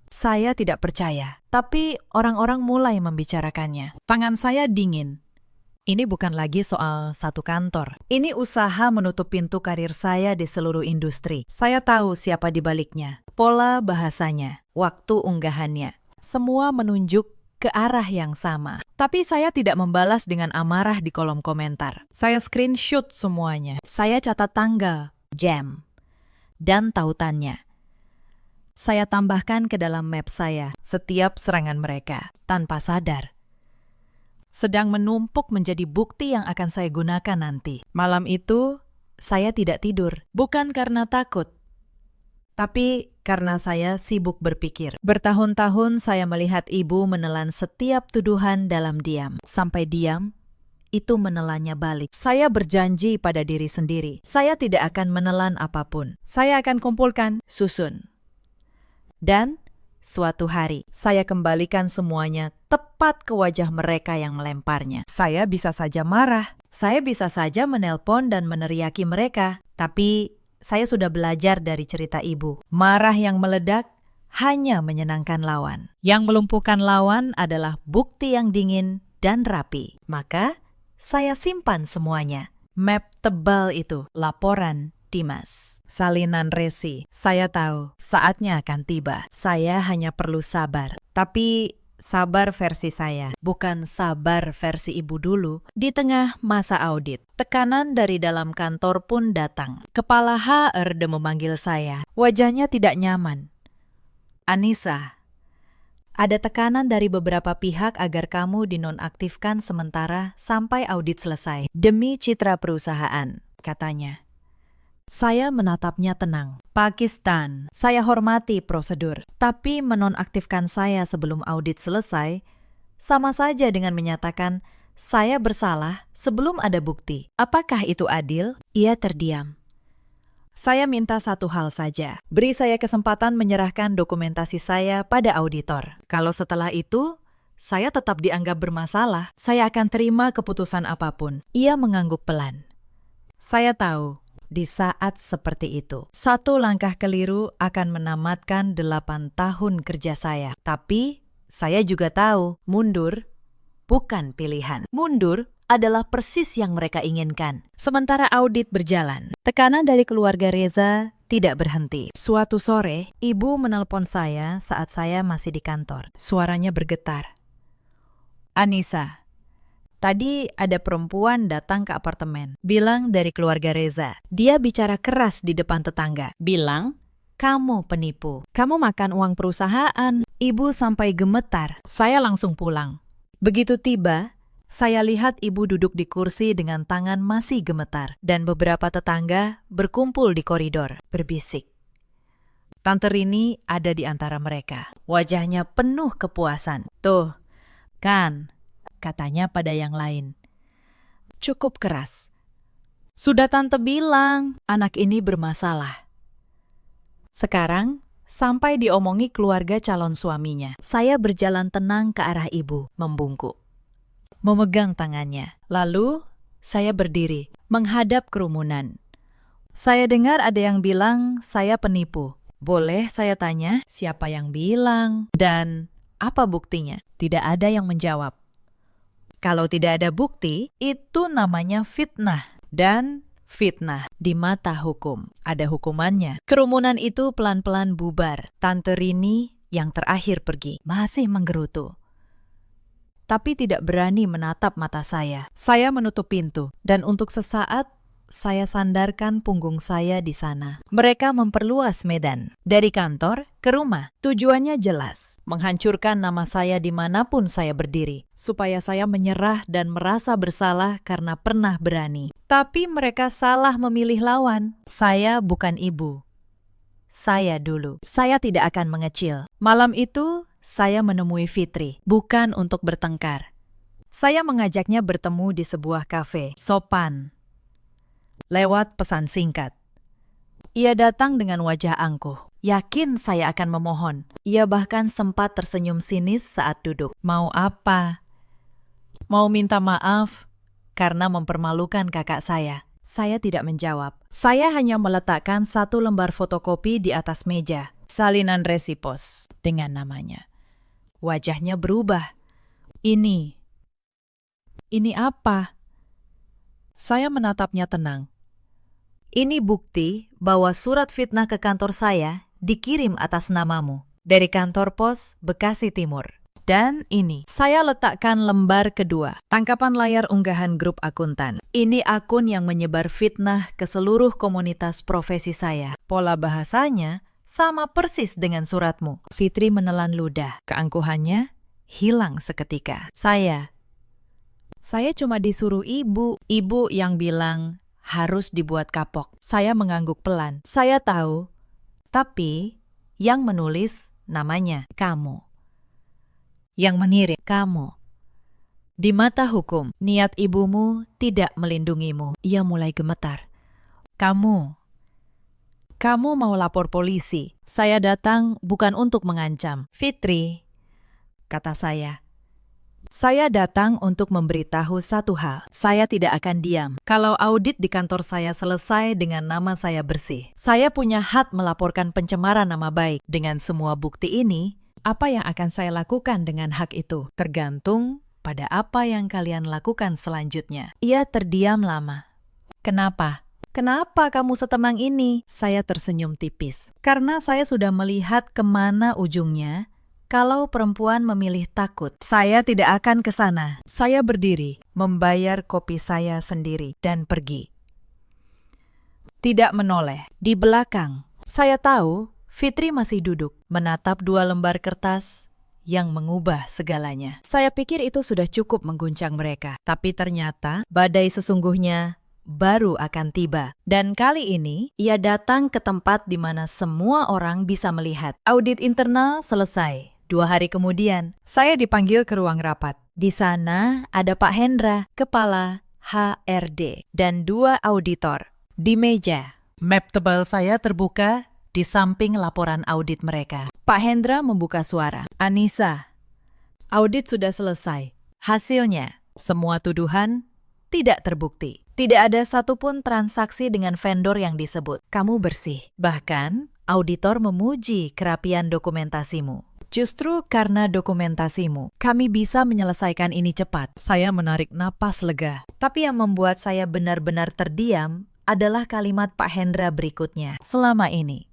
Saya tidak percaya, tapi orang-orang mulai membicarakannya. Tangan saya dingin. Ini bukan lagi soal satu kantor. Ini usaha menutup pintu karir saya di seluruh industri. Saya tahu siapa di baliknya, pola bahasanya, waktu unggahannya. Semua menunjuk ke arah yang sama. Tapi saya tidak membalas dengan amarah di kolom komentar. Saya screenshot semuanya. Saya catat tanggal, jam, dan tautannya. Saya tambahkan ke dalam map saya setiap serangan mereka, tanpa sadar. Sedang menumpuk menjadi bukti yang akan saya gunakan nanti. Malam itu, saya tidak tidur. Bukan karena takut, tapi karena saya sibuk berpikir. Bertahun-tahun saya melihat ibu menelan setiap tuduhan dalam diam. Sampai diam, itu menelannya balik. Saya berjanji pada diri sendiri, saya tidak akan menelan apapun. Saya akan kumpulkan, susun. Dan suatu hari, saya kembalikan semuanya tepat ke wajah mereka yang melemparnya. Saya bisa saja marah, saya bisa saja menelpon dan meneriaki mereka. Tapi saya sudah belajar dari cerita ibu. Marah yang meledak hanya menyenangkan lawan. Yang melumpuhkan lawan adalah bukti yang dingin dan rapi. Maka, saya simpan semuanya. Map tebal itu, laporan Dimas. Salinan resi. Saya tahu saatnya akan tiba. Saya hanya perlu sabar. Tapi sabar versi saya, bukan sabar versi ibu dulu. Di tengah masa audit, tekanan dari dalam kantor pun datang. Kepala HRD memanggil saya. Wajahnya tidak nyaman. Anissa, ada tekanan dari beberapa pihak agar kamu dinonaktifkan sementara sampai audit selesai. Demi citra perusahaan, katanya. Saya menatapnya tenang. Pakistan, saya hormati prosedur. Tapi menonaktifkan saya sebelum audit selesai, sama saja dengan menyatakan saya bersalah sebelum ada bukti. Apakah itu adil? Ia terdiam. Saya minta satu hal saja. Beri saya kesempatan menyerahkan dokumentasi saya pada auditor. Kalau setelah itu, saya tetap dianggap bermasalah, saya akan terima keputusan apapun. Ia mengangguk pelan. Saya tahu. Di saat seperti itu, satu langkah keliru akan menamatkan 8 tahun kerja saya. Tapi, saya juga tahu, mundur bukan pilihan. Mundur adalah persis yang mereka inginkan. Sementara audit berjalan, tekanan dari keluarga Reza tidak berhenti. Suatu sore, ibu menelpon saya saat saya masih di kantor. Suaranya bergetar. Anissa, tadi ada perempuan datang ke apartemen. Bilang dari keluarga Reza. Dia bicara keras di depan tetangga. Bilang, kamu penipu. Kamu makan uang perusahaan. Ibu sampai gemetar. Saya langsung pulang. Begitu tiba, saya lihat ibu duduk di kursi dengan tangan masih gemetar. Dan beberapa tetangga berkumpul di koridor, berbisik. Tante Rini ada di antara mereka. Wajahnya penuh kepuasan. Tuh, kan, katanya pada yang lain. Cukup keras. Sudah tante bilang, anak ini bermasalah. Sekarang, sampai diomongi keluarga calon suaminya. Saya berjalan tenang ke arah ibu, membungkuk. Memegang tangannya. Lalu, Saya berdiri, menghadap kerumunan. Saya dengar ada yang bilang saya penipu. Boleh saya tanya siapa yang bilang dan apa buktinya? Tidak ada yang menjawab. Kalau tidak ada bukti, itu namanya fitnah. Dan fitnah di mata hukum. Ada hukumannya. Kerumunan itu pelan-pelan bubar. Tante Rini yang terakhir pergi, masih menggerutu. Tapi tidak berani menatap mata saya. Saya menutup pintu, dan untuk sesaat, saya sandarkan punggung saya di sana. Mereka memperluas medan. Dari kantor ke rumah. Tujuannya jelas. Menghancurkan nama saya dimanapun saya berdiri. Supaya saya menyerah dan merasa bersalah karena pernah berani. Tapi mereka salah memilih lawan. Saya bukan ibu. Saya dulu. Saya tidak akan mengecil. Malam itu, saya menemui Fitri. Bukan untuk bertengkar. Saya mengajaknya bertemu di sebuah kafe. Sopan. Lewat pesan singkat. Ia datang dengan wajah angkuh. Yakin saya akan memohon. Ia bahkan sempat tersenyum sinis saat duduk. Mau apa? Mau minta maaf karena mempermalukan kakak saya. Saya tidak menjawab. Saya hanya meletakkan satu lembar fotokopi di atas meja. Salinan resipos dengan namanya. Wajahnya berubah. Ini apa? Saya menatapnya tenang. Ini bukti bahwa surat fitnah ke kantor saya dikirim atas namamu dari kantor pos Bekasi Timur. Dan ini, saya letakkan lembar kedua, tangkapan layar unggahan grup akuntan. Ini akun yang menyebar fitnah ke seluruh komunitas profesi saya. Pola bahasanya sama persis dengan suratmu. Fitri menelan ludah. Keangkuhannya hilang seketika. Saya cuma disuruh ibu. Ibu yang bilang harus dibuat kapok. Saya mengangguk pelan. Saya tahu, tapi yang menulis namanya kamu. Yang mengirim kamu. Di mata hukum, niat ibumu tidak melindungimu. Ia mulai gemetar. Kamu mau lapor polisi. Saya datang bukan untuk mengancam. Fitri, kata saya. Saya datang untuk memberitahu satu hal. Saya tidak akan diam. Kalau audit di kantor saya selesai dengan nama saya bersih. Saya punya hak melaporkan pencemaran nama baik. Dengan semua bukti ini, apa yang akan saya lakukan dengan hak itu? Tergantung pada apa yang kalian lakukan selanjutnya. Ia terdiam lama. Kenapa? Kenapa kamu setenang ini? Saya tersenyum tipis. Karena saya sudah melihat kemana ujungnya. Kalau perempuan memilih takut, saya tidak akan ke sana. Saya berdiri, membayar kopi saya sendiri, dan pergi. Tidak menoleh. Di belakang, saya tahu Fitri masih duduk, menatap dua lembar kertas yang mengubah segalanya. Saya pikir itu sudah cukup mengguncang mereka. Tapi ternyata, badai sesungguhnya baru akan tiba. Dan kali ini, ia datang ke tempat di mana semua orang bisa melihat. Audit internal selesai. 2 hari kemudian, saya dipanggil ke ruang rapat. Di sana ada Pak Hendra, kepala HRD, dan 2 auditor. Di meja, map tebal saya terbuka di samping laporan audit mereka. Pak Hendra membuka suara. Anissa, audit sudah selesai. Hasilnya, semua tuduhan tidak terbukti. Tidak ada satupun transaksi dengan vendor yang disebut. Kamu bersih. Bahkan, auditor memuji kerapian dokumentasimu. Justru karena dokumentasimu, kami bisa menyelesaikan ini cepat. Saya menarik napas lega. Tapi yang membuat saya benar-benar terdiam adalah kalimat Pak Hendra berikutnya. Selama ini,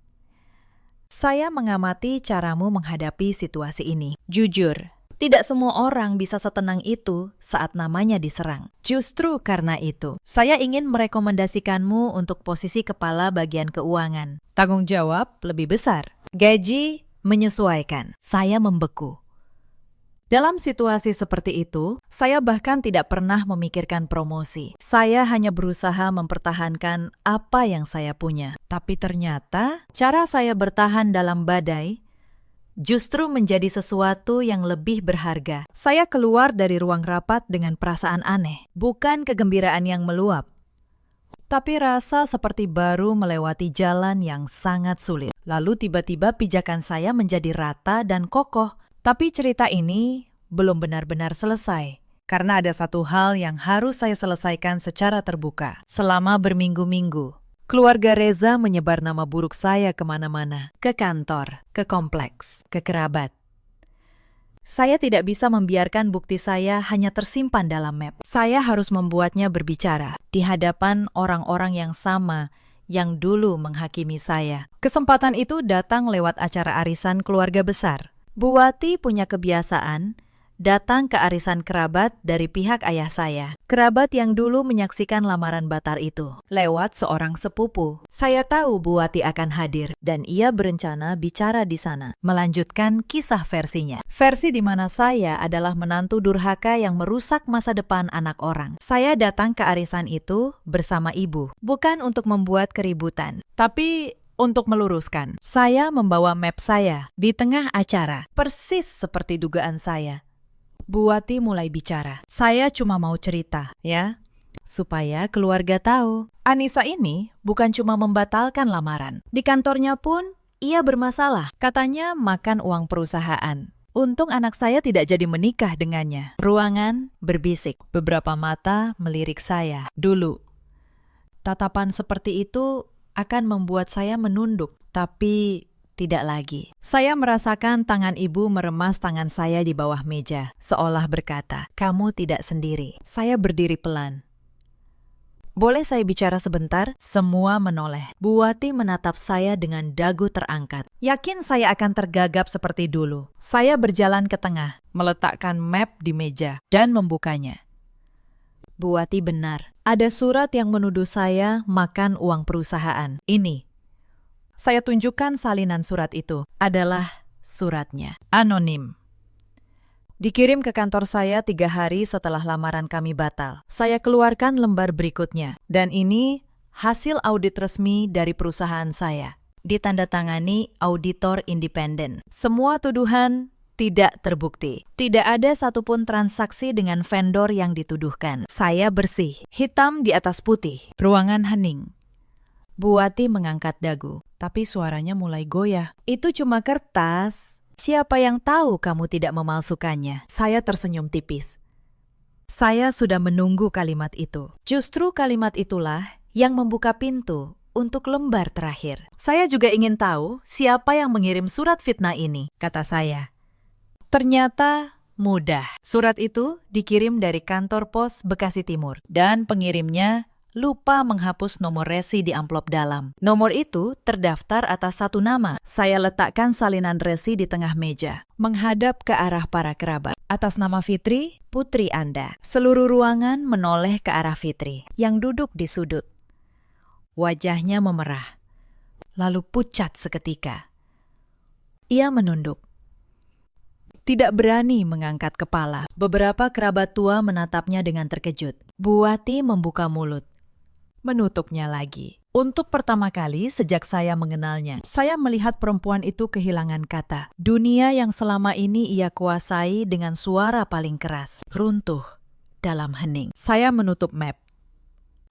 saya mengamati caramu menghadapi situasi ini. Jujur, tidak semua orang bisa setenang itu saat namanya diserang. Justru karena itu, saya ingin merekomendasikanmu untuk posisi kepala bagian keuangan. Tanggung jawab lebih besar. Gaji menyesuaikan. Saya membeku. Dalam situasi seperti itu, saya bahkan tidak pernah memikirkan promosi. Saya hanya berusaha mempertahankan apa yang saya punya. Tapi ternyata, cara saya bertahan dalam badai justru menjadi sesuatu yang lebih berharga. Saya keluar dari ruang rapat dengan perasaan aneh. Bukan kegembiraan yang meluap, tapi rasa seperti baru melewati jalan yang sangat sulit. Lalu tiba-tiba pijakan saya menjadi rata dan kokoh. Tapi cerita ini belum benar-benar selesai. karena ada satu hal yang harus saya selesaikan secara terbuka. Selama berminggu-minggu, keluarga Reza menyebar nama buruk saya kemana-mana, ke kantor, ke kompleks, ke kerabat. Saya tidak bisa membiarkan bukti saya hanya tersimpan dalam map. Saya harus membuatnya berbicara di hadapan orang-orang yang sama yang dulu menghakimi saya. Kesempatan itu datang lewat acara arisan keluarga besar. Bu Wati punya kebiasaan datang ke arisan kerabat dari pihak ayah saya. Kerabat yang dulu menyaksikan lamaran Batar itu lewat seorang sepupu. Saya tahu Bu Wati akan hadir dan ia berencana bicara di sana, melanjutkan kisah versinya. Versi di mana saya adalah menantu durhaka yang merusak masa depan anak orang. Saya datang ke arisan itu bersama ibu, bukan untuk membuat keributan, tapi untuk meluruskan. Saya membawa map saya di tengah acara, persis seperti dugaan saya. Bu Wati mulai bicara. Saya cuma mau cerita, ya, supaya keluarga tahu. Anissa ini bukan cuma membatalkan lamaran. Di kantornya pun ia bermasalah. Katanya makan uang perusahaan. Untung anak saya tidak jadi menikah dengannya. Ruangan berbisik. Beberapa mata melirik saya. Dulu, tatapan seperti itu akan membuat saya menunduk. Tapi tidak lagi. Saya merasakan tangan ibu meremas tangan saya di bawah meja, seolah berkata, "Kamu tidak sendiri." Saya berdiri pelan. "Boleh saya bicara sebentar?" Semua menoleh. Bu Wati menatap saya dengan dagu terangkat. Yakin saya akan tergagap seperti dulu. Saya berjalan ke tengah, meletakkan map di meja, dan membukanya. Bu Wati benar. Ada surat yang menuduh saya makan uang perusahaan. Ini. Saya tunjukkan salinan surat itu. Adalah suratnya. Anonim. Dikirim ke kantor saya 3 hari setelah lamaran kami batal. Saya keluarkan lembar berikutnya. Dan ini hasil audit resmi dari perusahaan saya. Ditandatangani auditor independen. Semua tuduhan tidak terbukti. Tidak ada satupun transaksi dengan vendor yang dituduhkan. Saya bersih. Hitam di atas putih. Ruangan hening. Bu Wati mengangkat dagu, tapi suaranya mulai goyah. "Itu cuma kertas. Siapa yang tahu kamu tidak memalsukannya?" Saya tersenyum tipis. Saya sudah menunggu kalimat itu. Justru kalimat itulah yang membuka pintu untuk lembar terakhir. "Saya juga ingin tahu siapa yang mengirim surat fitnah ini," kata saya. Ternyata mudah. Surat itu dikirim dari kantor pos Bekasi Timur, dan pengirimnya lupa menghapus nomor resi di amplop dalam. Nomor itu terdaftar atas satu nama. Saya letakkan salinan resi di tengah meja, menghadap ke arah para kerabat. Atas nama Fitri, putri Anda. Seluruh ruangan menoleh ke arah Fitri, yang duduk di sudut. Wajahnya memerah, lalu pucat seketika. Ia menunduk. Tidak berani mengangkat kepala. Beberapa kerabat tua menatapnya dengan terkejut. Bu Wati membuka mulut, menutupnya lagi. Untuk pertama kali sejak saya mengenalnya, saya melihat perempuan itu kehilangan kata. Dunia yang selama ini ia kuasai dengan suara paling keras, runtuh dalam hening. Saya menutup map.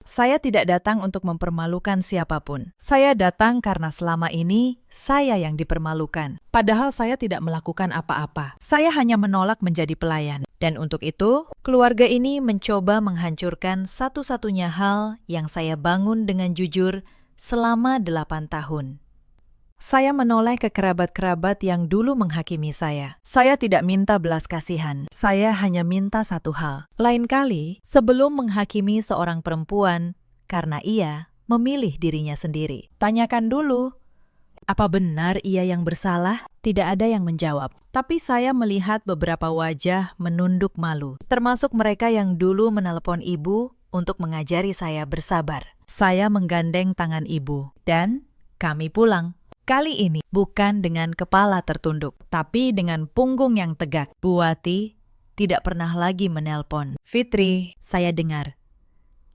Saya tidak datang untuk mempermalukan siapapun. Saya datang karena selama ini saya yang dipermalukan. Padahal saya tidak melakukan apa-apa. Saya hanya menolak menjadi pelayan. Dan untuk itu, keluarga ini mencoba menghancurkan satu-satunya hal yang saya bangun dengan jujur selama 8 tahun. Saya menoleh ke kerabat-kerabat yang dulu menghakimi saya. Saya tidak minta belas kasihan. Saya hanya minta satu hal. Lain kali, sebelum menghakimi seorang perempuan, karena ia memilih dirinya sendiri, tanyakan dulu, apa benar ia yang bersalah? Tidak ada yang menjawab. Tapi saya melihat beberapa wajah menunduk malu, termasuk mereka yang dulu menelepon ibu untuk mengajari saya bersabar. Saya menggandeng tangan ibu, dan kami pulang. Kali ini bukan dengan kepala tertunduk, tapi dengan punggung yang tegak. Bu Wati tidak pernah lagi menelpon. "Fitri," saya dengar.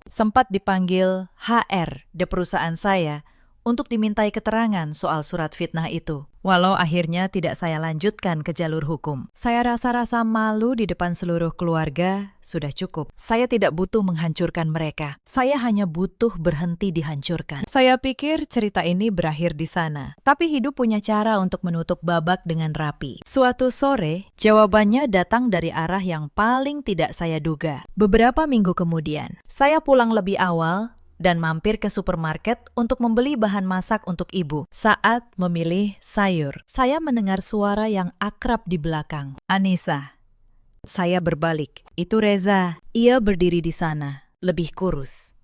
Sempat dipanggil HR di perusahaan saya untuk dimintai keterangan soal surat fitnah itu. Walau akhirnya tidak saya lanjutkan ke jalur hukum. Saya rasa-rasa malu di depan seluruh keluarga, sudah cukup. Saya tidak butuh menghancurkan mereka. Saya hanya butuh berhenti dihancurkan. Saya pikir cerita ini berakhir di sana. Tapi hidup punya cara untuk menutup babak dengan rapi. Suatu sore, jawabannya datang dari arah yang paling tidak saya duga. Beberapa minggu kemudian, saya pulang lebih awal dan mampir ke supermarket untuk membeli bahan masak untuk ibu. Saat memilih sayur, saya mendengar suara yang akrab di belakang. Anissa. Saya berbalik. Itu Reza. Ia berdiri di sana, lebih kurus.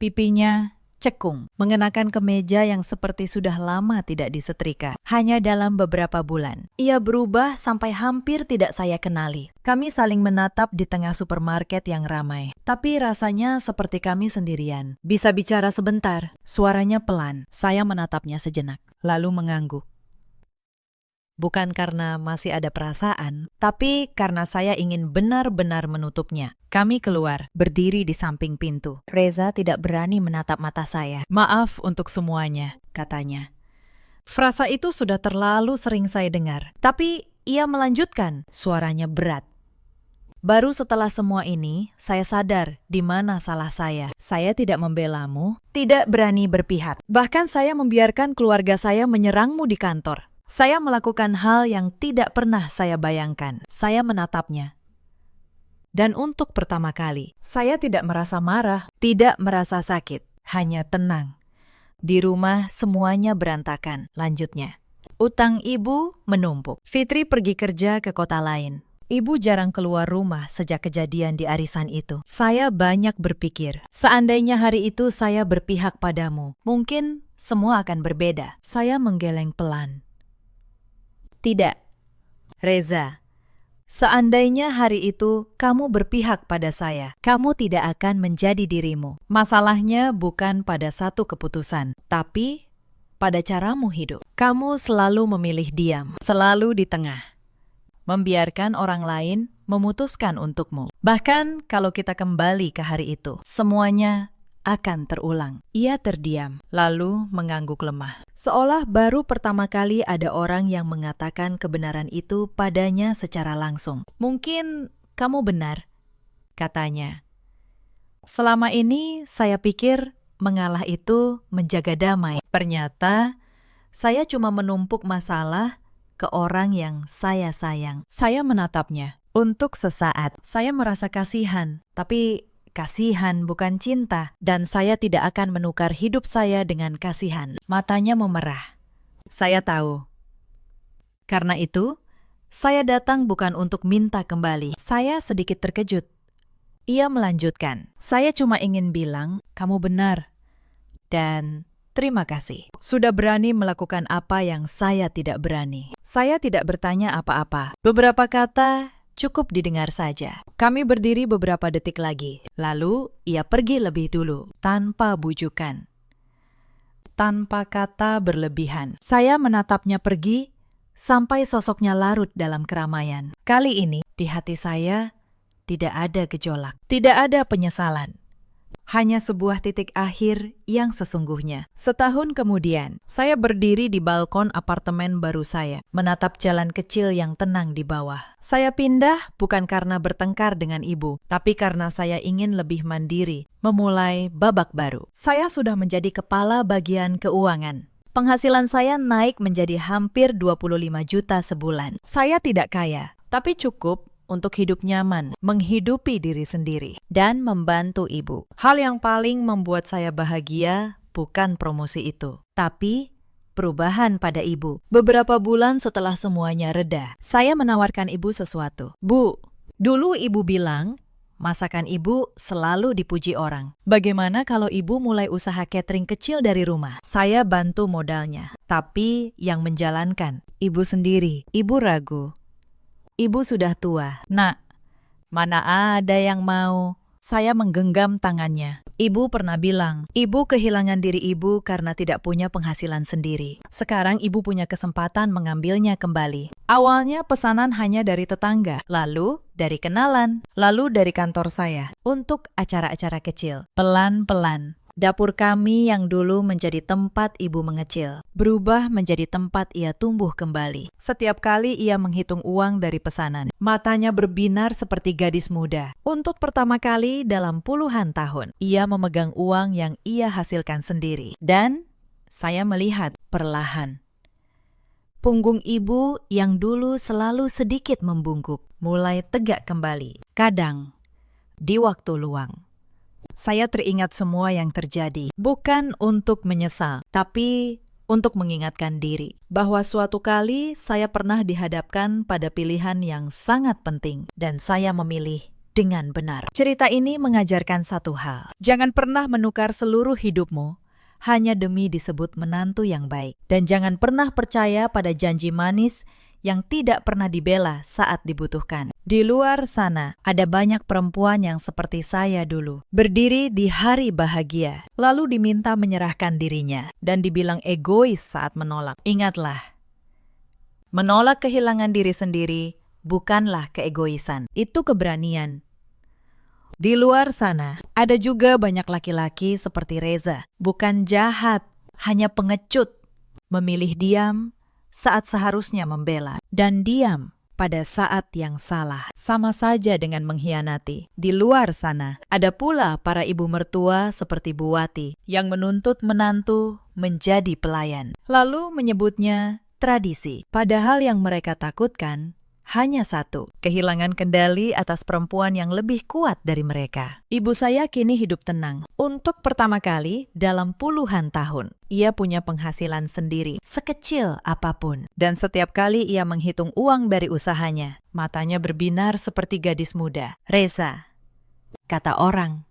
Pipinya cekung, mengenakan kemeja yang seperti sudah lama tidak disetrika. Hanya dalam beberapa bulan, ia berubah sampai hampir tidak saya kenali. Kami saling menatap di tengah supermarket yang ramai. Tapi rasanya seperti kami sendirian. Bisa bicara sebentar, suaranya pelan. Saya menatapnya sejenak, lalu mengangguk. Bukan karena masih ada perasaan, tapi karena saya ingin benar-benar menutupnya. Kami keluar, berdiri di samping pintu. Reza tidak berani menatap mata saya. Maaf untuk semuanya, katanya. Frasa itu sudah terlalu sering saya dengar. Tapi ia melanjutkan, suaranya berat. Baru setelah semua ini, saya sadar di mana salah saya. Saya tidak membelamu, tidak berani berpihak. Bahkan saya membiarkan keluarga saya menyerangmu di kantor. Saya melakukan hal yang tidak pernah saya bayangkan. Saya menatapnya. Dan untuk pertama kali, saya tidak merasa marah, tidak merasa sakit, hanya tenang. Di rumah semuanya berantakan, lanjutnya. Utang ibu menumpuk. Fitri pergi kerja ke kota lain. Ibu jarang keluar rumah sejak kejadian di arisan itu. Saya banyak berpikir, seandainya hari itu saya berpihak padamu, mungkin semua akan berbeda. Saya menggeleng pelan. Tidak, Reza. Seandainya hari itu kamu berpihak pada saya, kamu tidak akan menjadi dirimu. Masalahnya bukan pada satu keputusan, tapi pada caramu hidup. Kamu selalu memilih diam, selalu di tengah. Membiarkan orang lain memutuskan untukmu. Bahkan kalau kita kembali ke hari itu, semuanya akan terulang. Ia terdiam, lalu mengangguk lemah. Seolah baru pertama kali ada orang yang mengatakan kebenaran itu padanya secara langsung. Mungkin kamu benar, katanya. Selama ini saya pikir mengalah itu menjaga damai. Ternyata saya cuma menumpuk masalah ke orang yang saya sayang. Saya menatapnya. Untuk sesaat, saya merasa kasihan, tapi kasihan bukan cinta, dan saya tidak akan menukar hidup saya dengan kasihan. Matanya memerah. Saya tahu. Karena itu, saya datang bukan untuk minta kembali. Saya sedikit terkejut. Ia melanjutkan, saya cuma ingin bilang, kamu benar. Dan terima kasih. Sudah berani melakukan apa yang saya tidak berani. Saya tidak bertanya apa-apa. Beberapa kata cukup didengar saja. Kami berdiri beberapa detik lagi. Lalu, ia pergi lebih dulu, tanpa bujukan. Tanpa kata berlebihan. Saya menatapnya pergi, sampai sosoknya larut dalam keramaian. Kali ini, di hati saya, tidak ada gejolak. Tidak ada penyesalan. Hanya sebuah titik akhir yang sesungguhnya. Setahun kemudian, saya berdiri di balkon apartemen baru saya, menatap jalan kecil yang tenang di bawah. Saya pindah bukan karena bertengkar dengan ibu, tapi karena saya ingin lebih mandiri, memulai babak baru. Saya sudah menjadi kepala bagian keuangan. Penghasilan saya naik menjadi hampir 25 juta sebulan. Saya tidak kaya, tapi cukup untuk hidup nyaman, menghidupi diri sendiri, dan membantu ibu. Hal yang paling membuat saya bahagia bukan promosi itu, tapi perubahan pada ibu. Beberapa bulan setelah semuanya reda, saya menawarkan ibu sesuatu. Bu, dulu ibu bilang, masakan ibu selalu dipuji orang. Bagaimana kalau ibu mulai usaha catering kecil dari rumah? Saya bantu modalnya, tapi yang menjalankan ibu sendiri. Ibu ragu. Ibu sudah tua. Nak, mana ada yang mau? Saya menggenggam tangannya. Ibu pernah bilang, ibu kehilangan diri ibu karena tidak punya penghasilan sendiri. Sekarang ibu punya kesempatan mengambilnya kembali. Awalnya pesanan hanya dari tetangga, lalu dari kenalan, lalu dari kantor saya, untuk acara-acara kecil. Pelan-pelan. Dapur kami yang dulu menjadi tempat ibu mengecil, berubah menjadi tempat ia tumbuh kembali. Setiap kali ia menghitung uang dari pesanan, matanya berbinar seperti gadis muda. Untuk pertama kali dalam puluhan tahun, ia memegang uang yang ia hasilkan sendiri. Dan saya melihat perlahan punggung ibu yang dulu selalu sedikit membungkuk, mulai tegak kembali. Kadang, di waktu luang, saya teringat semua yang terjadi, bukan untuk menyesal, tapi untuk mengingatkan diri bahwa suatu kali saya pernah dihadapkan pada pilihan yang sangat penting dan saya memilih dengan benar. Cerita ini mengajarkan satu hal, jangan pernah menukar seluruh hidupmu hanya demi disebut menantu yang baik. Dan jangan pernah percaya pada janji manis yang tidak pernah dibela saat dibutuhkan. Di luar sana, ada banyak perempuan yang seperti saya dulu, berdiri di hari bahagia, lalu diminta menyerahkan dirinya, dan dibilang egois saat menolak. Ingatlah, menolak kehilangan diri sendiri bukanlah keegoisan, itu keberanian. Di luar sana, ada juga banyak laki-laki seperti Reza, bukan jahat, hanya pengecut, memilih diam saat seharusnya membela, dan diam pada saat yang salah, sama saja dengan mengkhianati. Di luar sana, ada pula para ibu mertua seperti Bu Wati yang menuntut menantu menjadi pelayan, lalu menyebutnya tradisi. Padahal yang mereka takutkan hanya satu, kehilangan kendali atas perempuan yang lebih kuat dari mereka. Ibu saya kini hidup tenang. Untuk pertama kali dalam puluhan tahun, ia punya penghasilan sendiri, sekecil apapun. Dan setiap kali ia menghitung uang dari usahanya, matanya berbinar seperti gadis muda. Reza, kata orang,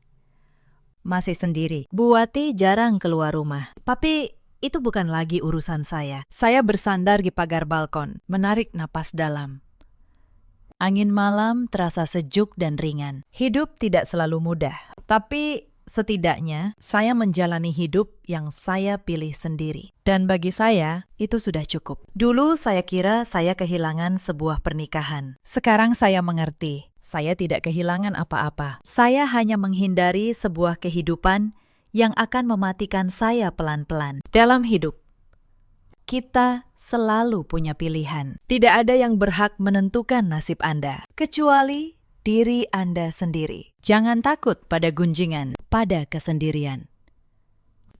masih sendiri. Bu Wati jarang keluar rumah. Tapi itu bukan lagi urusan saya. Saya bersandar di pagar balkon, menarik napas dalam. Angin malam terasa sejuk dan ringan. Hidup tidak selalu mudah, tapi setidaknya saya menjalani hidup yang saya pilih sendiri. Dan bagi saya, itu sudah cukup. Dulu saya kira saya kehilangan sebuah pernikahan. Sekarang saya mengerti, saya tidak kehilangan apa-apa. Saya hanya menghindari sebuah kehidupan yang akan mematikan saya pelan-pelan. Dalam hidup, kita selalu punya pilihan. Tidak ada yang berhak menentukan nasib Anda, kecuali diri Anda sendiri. Jangan takut pada gunjingan, pada kesendirian,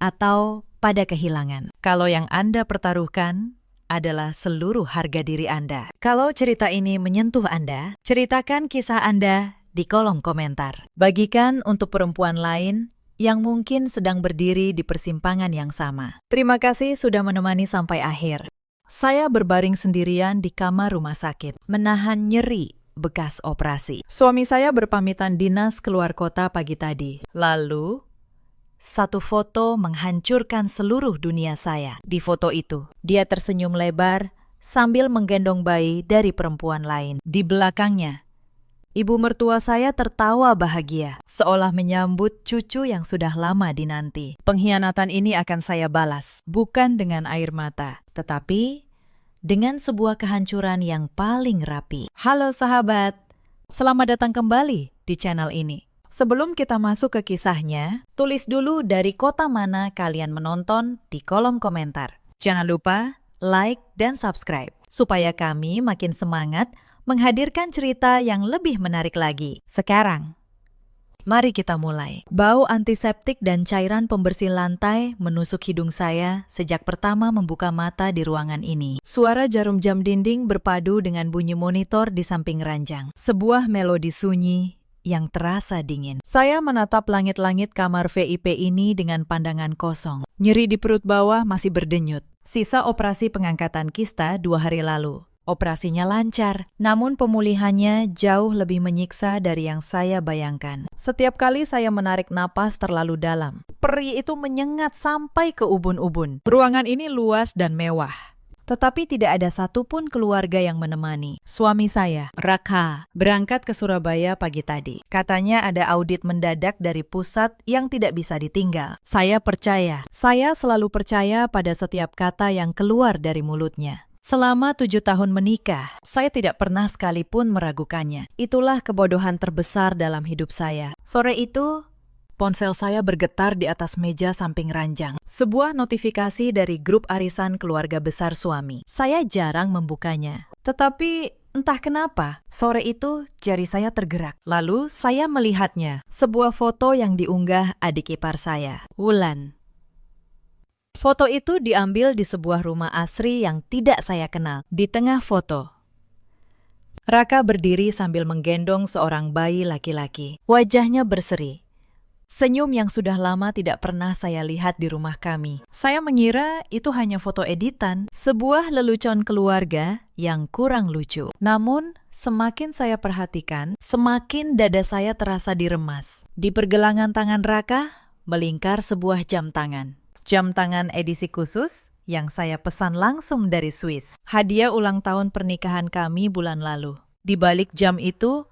atau pada kehilangan. Kalau yang Anda pertaruhkan adalah seluruh harga diri Anda. Kalau cerita ini menyentuh Anda, ceritakan kisah Anda di kolom komentar. Bagikan untuk perempuan lain yang mungkin sedang berdiri di persimpangan yang sama. Terima kasih sudah menemani sampai akhir. Saya berbaring sendirian di kamar rumah sakit, menahan nyeri bekas operasi. Suami saya berpamitan dinas keluar kota pagi tadi. Lalu, satu foto menghancurkan seluruh dunia saya. Di foto itu, dia tersenyum lebar sambil menggendong bayi dari perempuan lain. Di belakangnya, ibu mertua saya tertawa bahagia, seolah menyambut cucu yang sudah lama dinanti. Pengkhianatan ini akan saya balas, bukan dengan air mata, tetapi dengan sebuah kehancuran yang paling rapi. Halo sahabat, selamat datang kembali di channel ini. Sebelum kita masuk ke kisahnya, tulis dulu dari kota mana kalian menonton di kolom komentar. Jangan lupa like dan subscribe, supaya kami makin semangat menghadirkan cerita yang lebih menarik lagi. Sekarang, mari kita mulai. Bau antiseptik dan cairan pembersih lantai menusuk hidung saya sejak pertama membuka mata di ruangan ini. Suara jarum jam dinding berpadu dengan bunyi monitor di samping ranjang. Sebuah melodi sunyi yang terasa dingin. Saya menatap langit-langit kamar VIP ini dengan pandangan kosong. Nyeri di perut bawah masih berdenyut. Sisa operasi pengangkatan kista 2 hari lalu. Operasinya lancar, namun pemulihannya jauh lebih menyiksa dari yang saya bayangkan. Setiap kali saya menarik napas terlalu dalam, perih itu menyengat sampai ke ubun-ubun. Ruangan ini luas dan mewah, tetapi tidak ada satupun keluarga yang menemani. Suami saya, Raka, berangkat ke Surabaya pagi tadi. Katanya ada audit mendadak dari pusat yang tidak bisa ditinggal. Saya percaya. Saya selalu percaya pada setiap kata yang keluar dari mulutnya. Selama 7 tahun menikah, saya tidak pernah sekalipun meragukannya. Itulah kebodohan terbesar dalam hidup saya. Sore itu, Ponsel saya bergetar di atas meja samping ranjang. Sebuah notifikasi dari grup arisan keluarga besar suami. Saya jarang membukanya. Tetapi entah kenapa, sore itu jari saya tergerak. Lalu saya melihatnya. Sebuah foto yang diunggah adik ipar saya, Wulan. Foto itu diambil di sebuah rumah asri yang tidak saya kenal. Di tengah foto, Raka berdiri sambil menggendong seorang bayi laki-laki. Wajahnya berseri. Senyum yang sudah lama tidak pernah saya lihat di rumah kami. Saya mengira itu hanya foto editan, sebuah lelucon keluarga yang kurang lucu. Namun, semakin saya perhatikan, semakin dada saya terasa diremas. Di pergelangan tangan Raka, melingkar sebuah jam tangan. Jam tangan edisi khusus yang saya pesan langsung dari Swiss. Hadiah ulang tahun pernikahan kami bulan lalu. Di balik jam itu,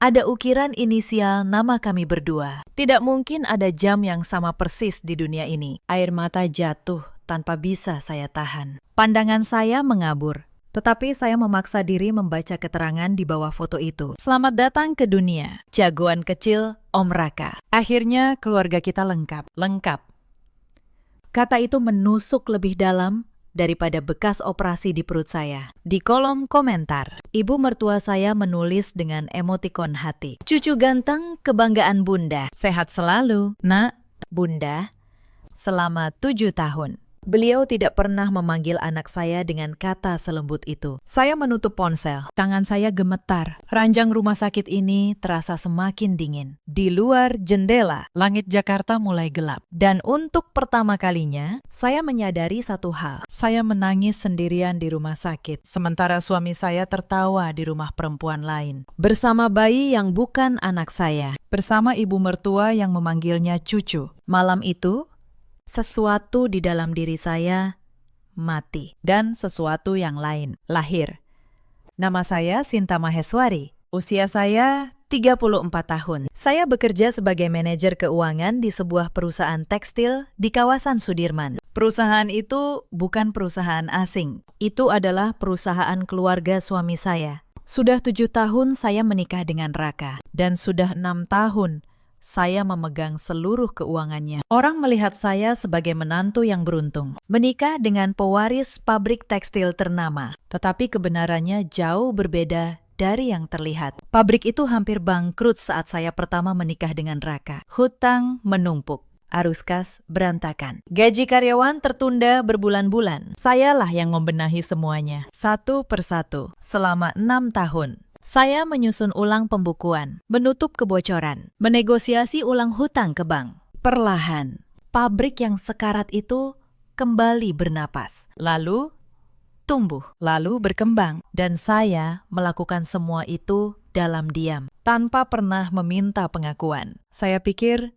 ada ukiran inisial nama kami berdua. Tidak mungkin ada jam yang sama persis di dunia ini. Air mata jatuh tanpa bisa saya tahan. Pandangan saya mengabur. Tetapi saya memaksa diri membaca keterangan di bawah foto itu. Selamat datang ke dunia, jagoan kecil Om Raka. Akhirnya keluarga kita lengkap. Lengkap. Kata itu menusuk lebih dalam daripada bekas operasi di perut saya. Di kolom komentar, ibu mertua saya menulis dengan emotikon hati. Cucu ganteng, kebanggaan bunda. Sehat selalu, nak. Bunda, selama 7 tahun. Beliau tidak pernah memanggil anak saya dengan kata selembut itu. Saya menutup ponsel. Tangan saya gemetar. Ranjang rumah sakit ini terasa semakin dingin. Di luar jendela, langit Jakarta mulai gelap. Dan untuk pertama kalinya, saya menyadari satu hal. Saya menangis sendirian di rumah sakit, sementara suami saya tertawa di rumah perempuan lain. Bersama bayi yang bukan anak saya. Bersama ibu mertua yang memanggilnya cucu. Malam itu, sesuatu di dalam diri saya mati. Dan sesuatu yang lain lahir. Nama saya Sinta Maheswari. Usia saya 34 tahun. Saya bekerja sebagai manajer keuangan di sebuah perusahaan tekstil di kawasan Sudirman. Perusahaan itu bukan perusahaan asing. Itu adalah perusahaan keluarga suami saya. Sudah 7 tahun saya menikah dengan Raka. Dan sudah 6 tahun saya memegang seluruh keuangannya. Orang melihat saya sebagai menantu yang beruntung. Menikah dengan pewaris pabrik tekstil ternama. Tetapi kebenarannya jauh berbeda dari yang terlihat. Pabrik itu hampir bangkrut saat saya pertama menikah dengan Raka. Hutang menumpuk. Arus kas berantakan. Gaji karyawan tertunda berbulan-bulan. Sayalah yang membenahi semuanya. Satu persatu. Selama 6 tahun. Saya menyusun ulang pembukuan, menutup kebocoran, menegosiasi ulang hutang ke bank. Perlahan, pabrik yang sekarat itu kembali bernapas, lalu tumbuh, lalu berkembang. Dan saya melakukan semua itu dalam diam, tanpa pernah meminta pengakuan. Saya pikir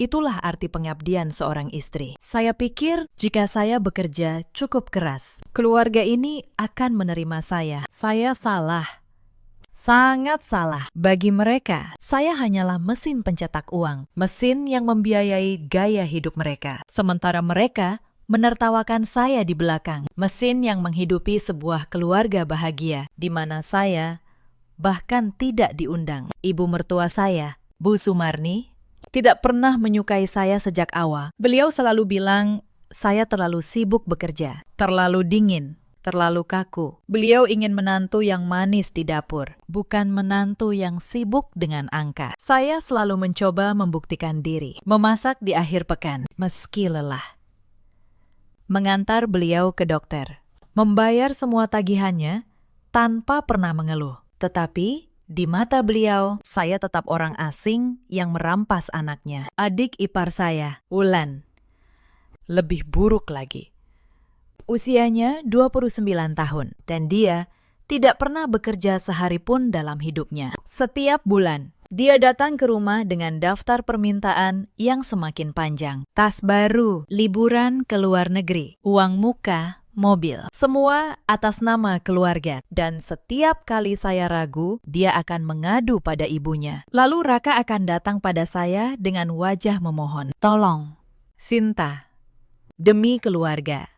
itulah arti pengabdian seorang istri. Saya pikir jika saya bekerja cukup keras, keluarga ini akan menerima saya. Saya salah. Sangat salah. Bagi mereka, saya hanyalah mesin pencetak uang, mesin yang membiayai gaya hidup mereka. Sementara mereka menertawakan saya di belakang, mesin yang menghidupi sebuah keluarga bahagia, di mana saya bahkan tidak diundang. Ibu mertua saya, Bu Sumarni, tidak pernah menyukai saya sejak awal. Beliau selalu bilang, saya terlalu sibuk bekerja, terlalu dingin, terlalu kaku. Beliau ingin menantu yang manis di dapur, bukan menantu yang sibuk dengan angka. Saya selalu mencoba membuktikan diri, memasak di akhir pekan, meski lelah. Mengantar beliau ke dokter, membayar semua tagihannya tanpa pernah mengeluh. Tetapi di mata beliau, saya tetap orang asing yang merampas anaknya. Adik ipar saya, Wulan, lebih buruk lagi. Usianya 29 tahun, dan dia tidak pernah bekerja sehari pun dalam hidupnya. Setiap bulan, dia datang ke rumah dengan daftar permintaan yang semakin panjang. Tas baru, liburan ke luar negeri, uang muka, mobil. Semua atas nama keluarga. Dan setiap kali saya ragu, dia akan mengadu pada ibunya. Lalu Raka akan datang pada saya dengan wajah memohon. Tolong, Sinta, demi keluarga.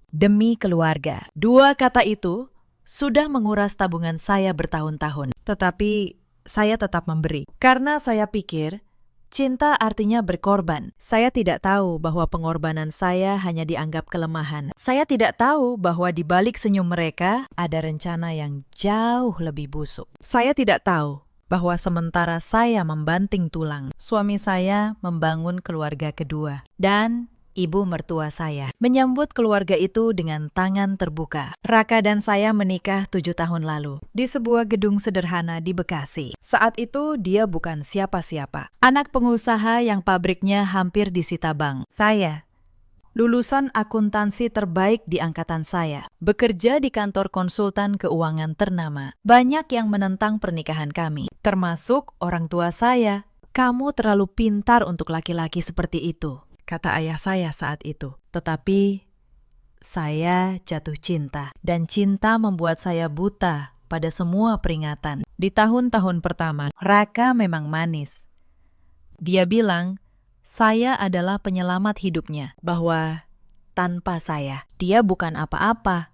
Demi keluarga. 2 kata itu sudah menguras tabungan saya bertahun-tahun. Tetapi saya tetap memberi. Karena saya pikir Cinta artinya berkorban. Saya tidak tahu bahwa pengorbanan saya hanya dianggap kelemahan. Saya tidak tahu bahwa di balik senyum mereka ada rencana yang jauh lebih busuk. Saya tidak tahu bahwa sementara saya membanting tulang, suami saya membangun keluarga kedua. Dan ibu mertua saya menyambut keluarga itu dengan tangan terbuka. Raka dan saya menikah 7 tahun lalu di sebuah gedung sederhana di Bekasi. Saat itu dia bukan siapa-siapa. Anak pengusaha yang pabriknya hampir disita bank. Saya, lulusan akuntansi terbaik di angkatan saya, bekerja di kantor konsultan keuangan ternama. Banyak yang menentang pernikahan kami, termasuk orang tua saya. Kamu terlalu pintar untuk laki-laki seperti itu, kata ayah saya saat itu. Tetapi saya jatuh cinta, dan cinta membuat saya buta pada semua peringatan. Di tahun-tahun pertama, Raka memang manis. Dia bilang, saya adalah penyelamat hidupnya, bahwa tanpa saya, dia bukan apa-apa.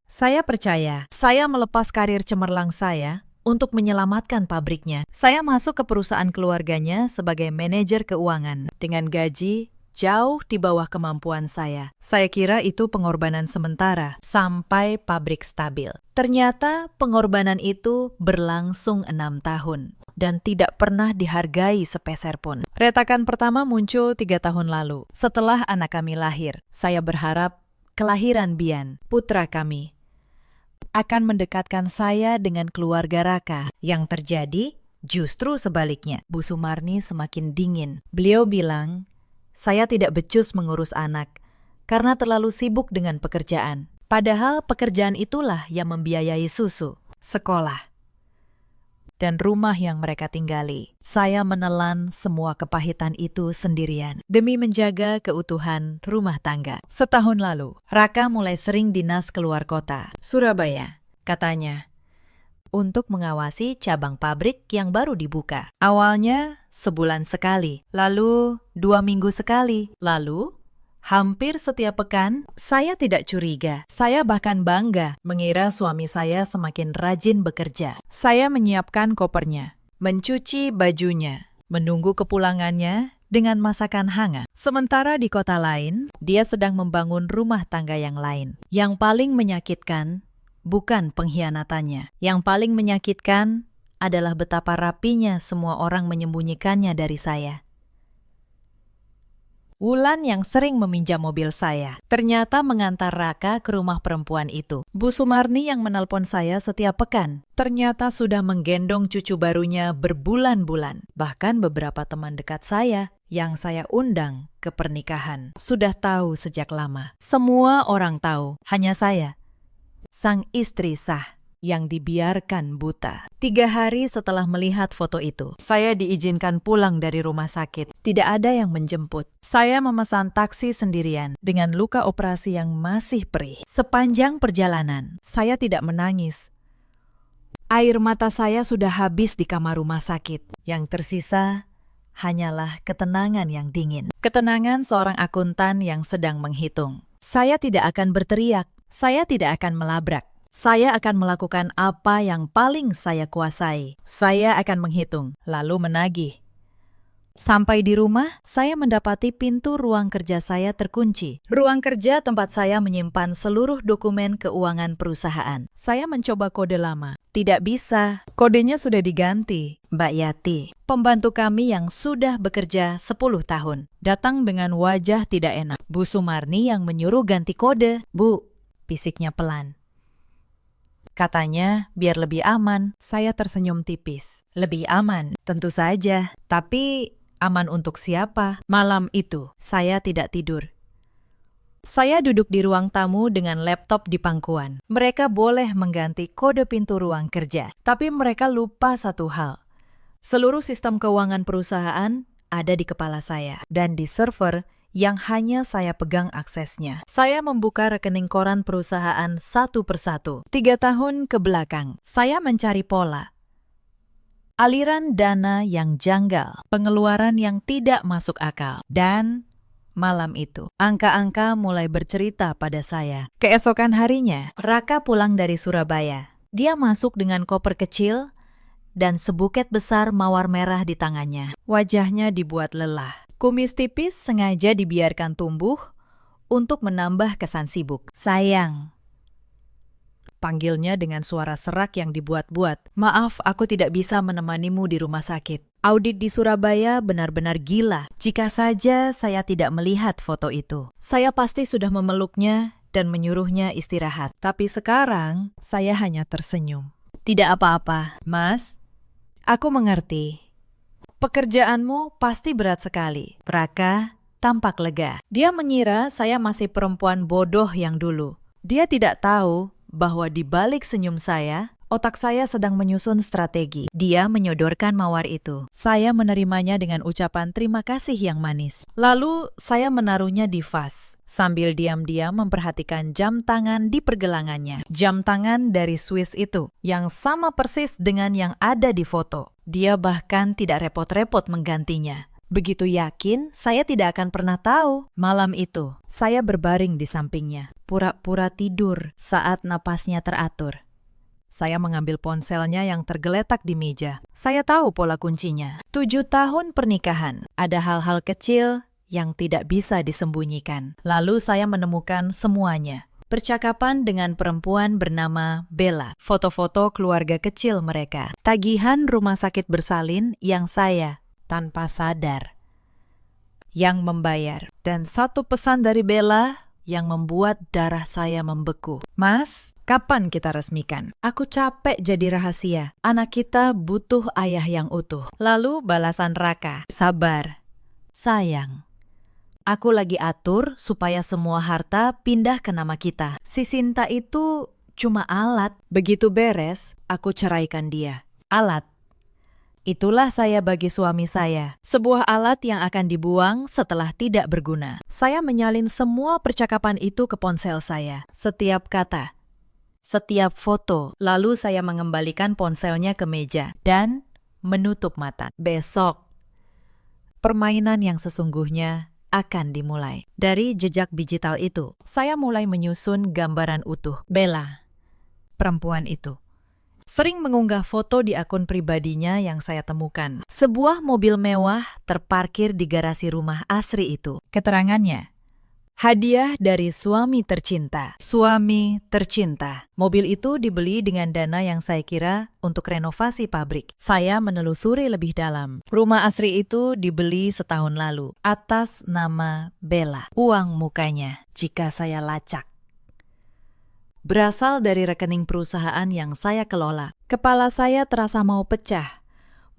Saya percaya, saya melepas karir cemerlang saya untuk menyelamatkan pabriknya. Saya masuk ke perusahaan keluarganya sebagai manajer keuangan dengan gaji jauh di bawah kemampuan saya. Saya kira itu pengorbanan sementara sampai pabrik stabil. Ternyata pengorbanan itu berlangsung 6 tahun dan tidak pernah dihargai sepeser pun. Retakan pertama muncul 3 tahun lalu. Setelah anak kami lahir, saya berharap kelahiran Bian, putra kami, akan mendekatkan saya dengan keluarga Raka. Yang terjadi justru sebaliknya. Bu Sumarni semakin dingin. Beliau bilang, saya tidak becus mengurus anak karena terlalu sibuk dengan pekerjaan. Padahal pekerjaan itulah yang membiayai susu, sekolah, dan rumah yang mereka tinggali. Saya menelan semua kepahitan itu sendirian demi menjaga keutuhan rumah tangga. Setahun lalu, Raka mulai sering dinas keluar kota, Surabaya, katanya, untuk mengawasi cabang pabrik yang baru dibuka. Awalnya sebulan sekali, lalu 2 minggu sekali, lalu hampir setiap pekan. Saya tidak curiga. Saya bahkan bangga mengira suami saya semakin rajin bekerja. Saya menyiapkan kopernya, mencuci bajunya, menunggu kepulangannya dengan masakan hangat. Sementara di kota lain, dia sedang membangun rumah tangga yang lain. Yang paling menyakitkan bukan pengkhianatannya. Yang paling menyakitkan adalah betapa rapinya semua orang menyembunyikannya dari saya. Wulan yang sering meminjam mobil saya ternyata mengantar Raka ke rumah perempuan itu. Bu Sumarni yang menelpon saya setiap pekan ternyata sudah menggendong cucu barunya berbulan-bulan. Bahkan beberapa teman dekat saya yang saya undang ke pernikahan sudah tahu sejak lama. Semua orang tahu, hanya saya, sang istri sah, yang dibiarkan buta. 3 hari setelah melihat foto itu, saya diizinkan pulang dari rumah sakit. Tidak ada yang menjemput. Saya memesan taksi sendirian dengan luka operasi yang masih perih. Sepanjang perjalanan, saya tidak menangis. Air mata saya sudah habis di kamar rumah sakit. Yang tersisa hanyalah ketenangan yang dingin. Ketenangan seorang akuntan yang sedang menghitung. Saya tidak akan berteriak. Saya tidak akan melabrak. Saya akan melakukan apa yang paling saya kuasai. Saya akan menghitung, lalu menagih. Sampai di rumah, saya mendapati pintu ruang kerja saya terkunci. Ruang kerja tempat saya menyimpan seluruh dokumen keuangan perusahaan. Saya mencoba kode lama. Tidak bisa. Kodenya sudah diganti. Mbak Yati, pembantu kami yang sudah bekerja 10 tahun, datang dengan wajah tidak enak. Bu Sumarni yang menyuruh ganti kode. Bu, bisiknya pelan. Katanya, biar lebih aman. Saya tersenyum tipis. Lebih aman? Tentu saja. Tapi, aman untuk siapa? Malam itu, saya tidak tidur. Saya duduk di ruang tamu dengan laptop di pangkuan. Mereka boleh mengganti kode pintu ruang kerja. Tapi mereka lupa satu hal. Seluruh sistem keuangan perusahaan ada di kepala saya. Dan di server yang hanya saya pegang aksesnya. Saya membuka rekening koran perusahaan satu persatu. 3 tahun ke belakang, saya mencari pola. Aliran dana yang janggal, pengeluaran yang tidak masuk akal. Dan malam itu, angka-angka mulai bercerita pada saya. Keesokan harinya, Raka pulang dari Surabaya. Dia masuk dengan koper kecil dan sebuket besar mawar merah di tangannya. Wajahnya dibuat lelah. Kumis tipis sengaja dibiarkan tumbuh untuk menambah kesan sibuk. "Sayang," panggilnya dengan suara serak yang dibuat-buat. "Maaf, aku tidak bisa menemanimu di rumah sakit. Audit di Surabaya benar-benar gila. Jika saja saya tidak melihat foto itu, saya pasti sudah memeluknya dan menyuruhnya istirahat. Tapi sekarang, saya hanya tersenyum. Tidak apa-apa, Mas. Aku mengerti. Pekerjaanmu pasti berat sekali." Raka tampak lega. Dia mengira saya masih perempuan bodoh yang dulu. Dia tidak tahu bahwa di balik senyum saya, otak saya sedang menyusun strategi. Dia menyodorkan mawar itu. Saya menerimanya dengan ucapan terima kasih yang manis. Lalu saya menaruhnya di vas, sambil diam-diam memperhatikan jam tangan di pergelangannya. Jam tangan dari Swiss itu, yang sama persis dengan yang ada di foto. Dia bahkan tidak repot-repot menggantinya. Begitu yakin, saya tidak akan pernah tahu. Malam itu, saya berbaring di sampingnya, pura-pura tidur saat napasnya teratur. Saya mengambil ponselnya yang tergeletak di meja. Saya tahu pola kuncinya. 7 tahun pernikahan, ada hal-hal kecil yang tidak bisa disembunyikan. Lalu saya menemukan semuanya. Percakapan dengan perempuan bernama Bella, foto-foto keluarga kecil mereka, tagihan rumah sakit bersalin yang saya tanpa sadar yang membayar, dan satu pesan dari Bella yang membuat darah saya membeku. "Mas, kapan kita resmikan? Aku capek jadi rahasia. Anak kita butuh ayah yang utuh." Lalu balasan Raka, "Sabar, sayang. Aku lagi atur supaya semua harta pindah ke nama kita. Si Sinta itu cuma alat. Begitu beres, aku ceraikan dia. Alat. Itulah saya bagi suami saya. Sebuah alat yang akan dibuang setelah tidak berguna." Saya menyalin semua percakapan itu ke ponsel saya. Setiap kata, setiap foto. Lalu saya mengembalikan ponselnya ke meja dan menutup mata. Besok, permainan yang sesungguhnya akan dimulai. Dari jejak digital itu, saya mulai menyusun gambaran utuh. Bella, perempuan itu, sering mengunggah foto di akun pribadinya yang saya temukan. Sebuah mobil mewah terparkir di garasi rumah asri itu. Keterangannya, hadiah dari suami tercinta. Suami tercinta. Mobil itu dibeli dengan dana yang saya kira untuk renovasi pabrik. Saya menelusuri lebih dalam. Rumah asri itu dibeli setahun lalu atas nama Bella. Uang mukanya, jika saya lacak, berasal dari rekening perusahaan yang saya kelola. Kepala saya terasa mau pecah,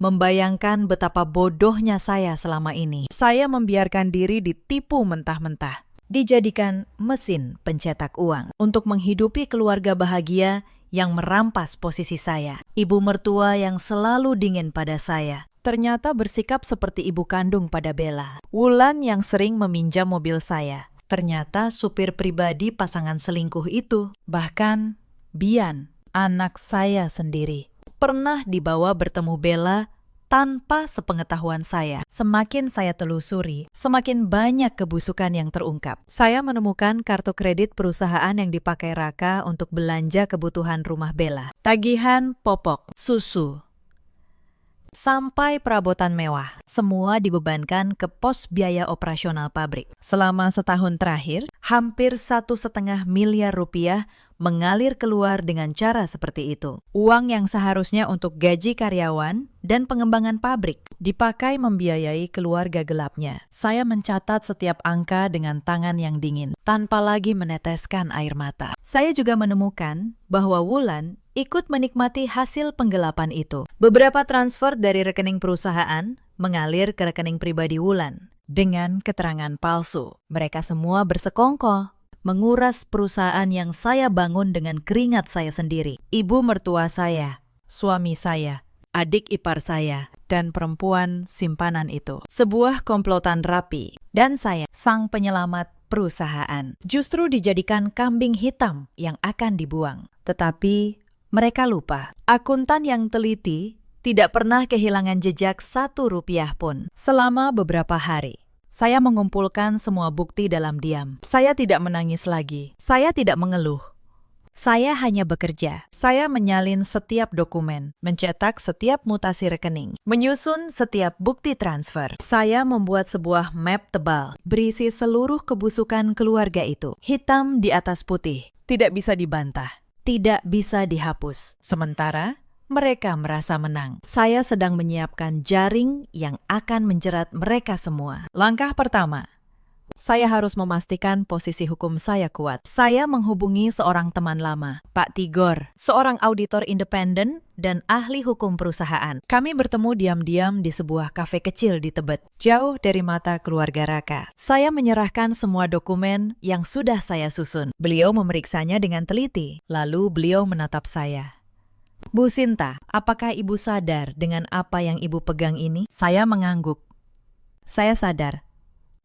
membayangkan betapa bodohnya saya selama ini. Saya membiarkan diri ditipu mentah-mentah, dijadikan mesin pencetak uang untuk menghidupi keluarga bahagia yang merampas posisi saya. Ibu mertua yang selalu dingin pada saya ternyata bersikap seperti ibu kandung pada Bella. Wulan yang sering meminjam mobil saya ternyata supir pribadi pasangan selingkuh itu. Bahkan Bian, anak saya sendiri, pernah dibawa bertemu Bella tanpa sepengetahuan saya. Semakin saya telusuri, semakin banyak kebusukan yang terungkap. Saya menemukan kartu kredit perusahaan yang dipakai Raka untuk belanja kebutuhan rumah Bella. Tagihan popok, susu, sampai perabotan mewah, semua dibebankan ke pos biaya operasional pabrik. Selama setahun terakhir, hampir 1,5 miliar rupiah mengalir keluar dengan cara seperti itu. Uang yang seharusnya untuk gaji karyawan dan pengembangan pabrik dipakai membiayai keluarga gelapnya. Saya mencatat setiap angka dengan tangan yang dingin, tanpa lagi meneteskan air mata. Saya juga menemukan bahwa Wulan ikut menikmati hasil penggelapan itu. Beberapa transfer dari rekening perusahaan mengalir ke rekening pribadi Wulan dengan keterangan palsu. Mereka semua bersekongkol menguras perusahaan yang saya bangun dengan keringat saya sendiri. Ibu mertua saya, suami saya, adik ipar saya, dan perempuan simpanan itu. Sebuah komplotan rapi. Dan saya, sang penyelamat perusahaan, justru dijadikan kambing hitam yang akan dibuang. Tetapi mereka lupa. Akuntan yang teliti tidak pernah kehilangan jejak 1 rupiah pun selama beberapa hari. Saya mengumpulkan semua bukti dalam diam. Saya tidak menangis lagi. Saya tidak mengeluh. Saya hanya bekerja. Saya menyalin setiap dokumen, mencetak setiap mutasi rekening, menyusun setiap bukti transfer. Saya membuat sebuah map tebal, berisi seluruh kebusukan keluarga itu. Hitam di atas putih, tidak bisa dibantah, tidak bisa dihapus. Sementara mereka merasa menang. Saya sedang menyiapkan jaring yang akan menjerat mereka semua. Langkah pertama, saya harus memastikan posisi hukum saya kuat. Saya menghubungi seorang teman lama, Pak Tigor, seorang auditor independen dan ahli hukum perusahaan. Kami bertemu diam-diam di sebuah kafe kecil di Tebet, jauh dari mata keluarga Raka. Saya menyerahkan semua dokumen yang sudah saya susun. Beliau memeriksanya dengan teliti, lalu beliau menatap saya. Bu Sinta, apakah Ibu sadar dengan apa yang Ibu pegang ini? Saya mengangguk. Saya sadar.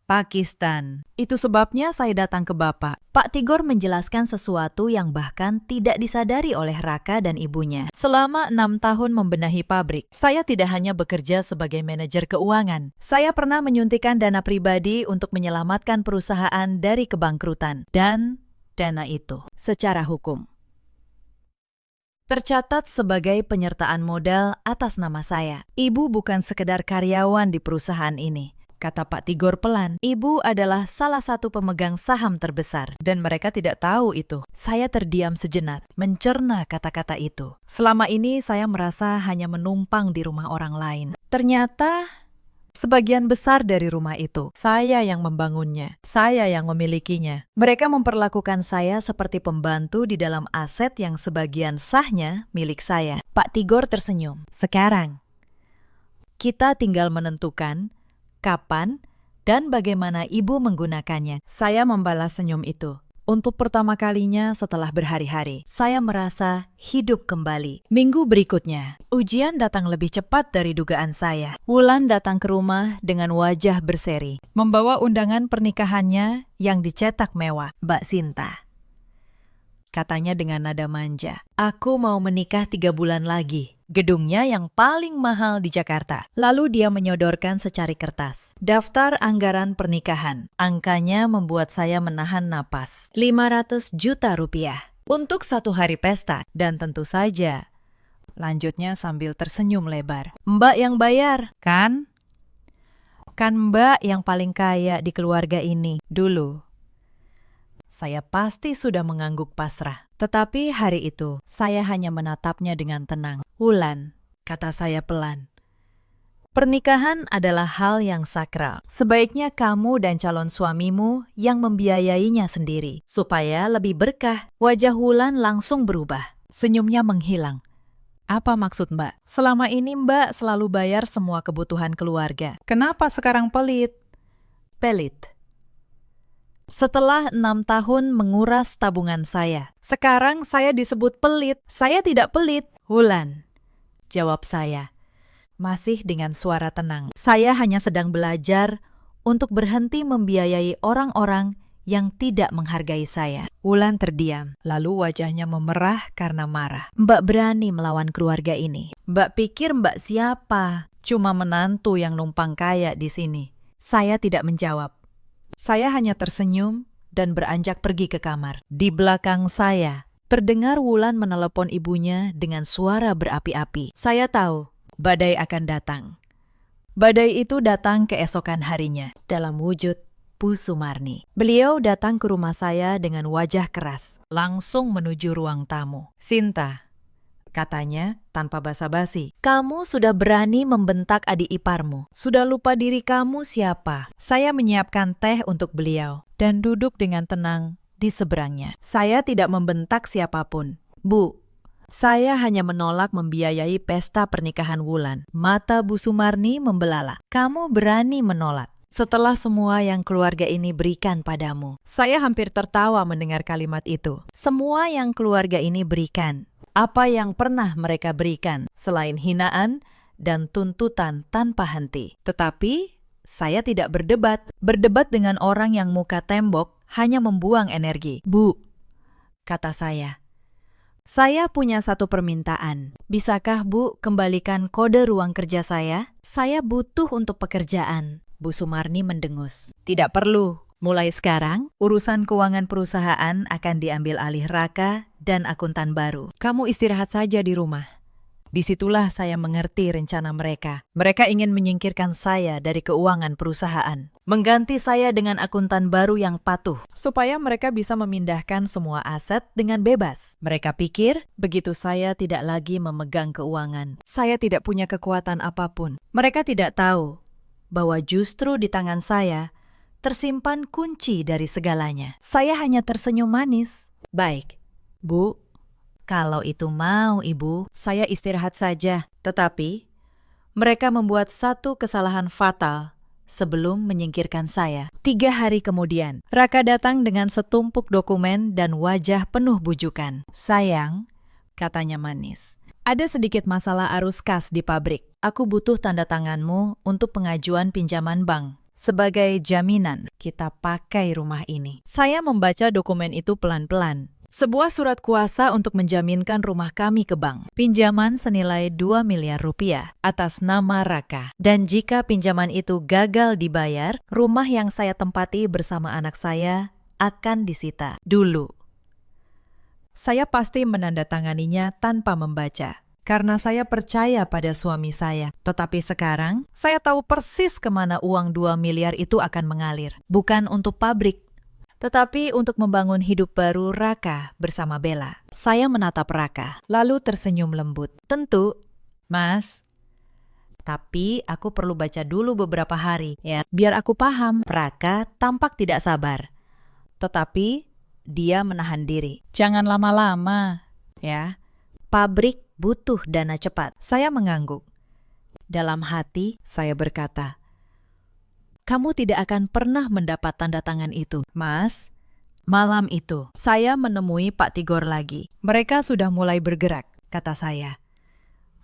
Pakistan. Itu sebabnya saya datang ke Bapak. Pak Tigor menjelaskan sesuatu yang bahkan tidak disadari oleh Raka dan ibunya. Selama 6 tahun membenahi pabrik, saya tidak hanya bekerja sebagai manajer keuangan. Saya pernah menyuntikkan dana pribadi untuk menyelamatkan perusahaan dari kebangkrutan. Dan dana itu, secara hukum, tercatat sebagai penyertaan modal atas nama saya. Ibu bukan sekedar karyawan di perusahaan ini, kata Pak Tigor pelan. Ibu adalah salah satu pemegang saham terbesar, dan mereka tidak tahu itu. Saya terdiam sejenak, mencerna kata-kata itu. Selama ini saya merasa hanya menumpang di rumah orang lain. Ternyata sebagian besar dari rumah itu, saya yang membangunnya, saya yang memilikinya. Mereka memperlakukan saya seperti pembantu di dalam aset yang sebagian sahnya milik saya. Pak Tigor tersenyum. Sekarang, kita tinggal menentukan kapan dan bagaimana Ibu menggunakannya. Saya membalas senyum itu. Untuk pertama kalinya setelah berhari-hari, saya merasa hidup kembali. Minggu berikutnya, ujian datang lebih cepat dari dugaan saya. Wulan datang ke rumah dengan wajah berseri, membawa undangan pernikahannya yang dicetak mewah. Mbak Sinta, katanya dengan nada manja, aku mau menikah 3 bulan lagi. Gedungnya yang paling mahal di Jakarta. Lalu dia menyodorkan secari kertas. Daftar anggaran pernikahan. Angkanya membuat saya menahan napas. 500 juta rupiah. Untuk 1 hari pesta. Dan tentu saja, lanjutnya sambil tersenyum lebar, Mbak yang bayar, kan? Kan Mbak yang paling kaya di keluarga ini. Dulu, saya pasti sudah mengangguk pasrah. Tetapi hari itu, saya hanya menatapnya dengan tenang. Wulan, kata saya pelan, pernikahan adalah hal yang sakral. Sebaiknya kamu dan calon suamimu yang membiayainya sendiri, supaya lebih berkah. Wajah Wulan langsung berubah. Senyumnya menghilang. Apa maksud Mbak? Selama ini Mbak selalu bayar semua kebutuhan keluarga. Kenapa sekarang pelit? Pelit. Setelah 6 tahun menguras tabungan saya, sekarang saya disebut pelit. Saya tidak pelit. Wulan, jawab saya, masih dengan suara tenang. Saya hanya sedang belajar untuk berhenti membiayai orang-orang yang tidak menghargai saya. Wulan terdiam, lalu wajahnya memerah karena marah. Mbak berani melawan keluarga ini. Mbak pikir Mbak siapa? Cuma menantu yang numpang kaya di sini. Saya tidak menjawab. Saya hanya tersenyum dan beranjak pergi ke kamar. Di belakang saya, terdengar Wulan menelepon ibunya dengan suara berapi-api. Saya tahu badai akan datang. Badai itu datang keesokan harinya dalam wujud Bu Sumarni. Beliau datang ke rumah saya dengan wajah keras, langsung menuju ruang tamu. Sinta, katanya tanpa basa-basi, kamu sudah berani membentak adik iparmu. Sudah lupa diri kamu siapa. Saya menyiapkan teh untuk beliau dan duduk dengan tenang di seberangnya. Saya tidak membentak siapapun. Bu, saya hanya menolak membiayai pesta pernikahan Wulan. Mata Bu Sumarni membelalak. Kamu berani menolak setelah semua yang keluarga ini berikan padamu. Saya hampir tertawa mendengar kalimat itu. Semua yang keluarga ini berikan. Apa yang pernah mereka berikan selain hinaan dan tuntutan tanpa henti. Tetapi saya tidak berdebat. Berdebat dengan orang yang muka tembok hanya membuang energi. Bu, kata saya punya satu permintaan. Bisakah Bu kembalikan kode ruang kerja saya? Saya butuh untuk pekerjaan. Bu Sumarni mendengus. Tidak perlu. Mulai sekarang, urusan keuangan perusahaan akan diambil alih Raka dan akuntan baru. Kamu istirahat saja di rumah. Disitulah saya mengerti rencana mereka. Mereka ingin menyingkirkan saya dari keuangan perusahaan. Mengganti saya dengan akuntan baru yang patuh. Supaya mereka bisa memindahkan semua aset dengan bebas. Mereka pikir, begitu saya tidak lagi memegang keuangan, saya tidak punya kekuatan apapun. Mereka tidak tahu bahwa justru di tangan saya tersimpan kunci dari segalanya. Saya hanya tersenyum manis. Baik, Bu. Kalau itu mau, Ibu, saya istirahat saja. Tetapi, mereka membuat satu kesalahan fatal sebelum menyingkirkan saya. 3 hari kemudian, Raka datang dengan setumpuk dokumen dan wajah penuh bujukan. Sayang, katanya manis, ada sedikit masalah arus kas di pabrik. Aku butuh tanda tanganmu untuk pengajuan pinjaman bank. Sebagai jaminan, kita pakai rumah ini. Saya membaca dokumen itu pelan-pelan. Sebuah surat kuasa untuk menjaminkan rumah kami ke bank. Pinjaman senilai 2 miliar rupiah atas nama Raka. Dan jika pinjaman itu gagal dibayar, rumah yang saya tempati bersama anak saya akan disita. Dulu, saya pasti menandatanganinya tanpa membaca. Karena saya percaya pada suami saya. Tetapi sekarang, saya tahu persis kemana uang 2 miliar itu akan mengalir. Bukan untuk pabrik, tetapi untuk membangun hidup baru Raka bersama Bella. Saya menatap Raka, lalu tersenyum lembut. Tentu, Mas. Tapi aku perlu baca dulu beberapa hari, ya, biar aku paham. Raka tampak tidak sabar. Tetapi, dia menahan diri. Jangan lama-lama, ya. Pabrik butuh dana cepat. Saya mengangguk. Dalam hati, saya berkata, kamu tidak akan pernah mendapat tanda tangan itu, Mas. Malam itu, saya menemui Pak Tigor lagi. Mereka sudah mulai bergerak, kata saya.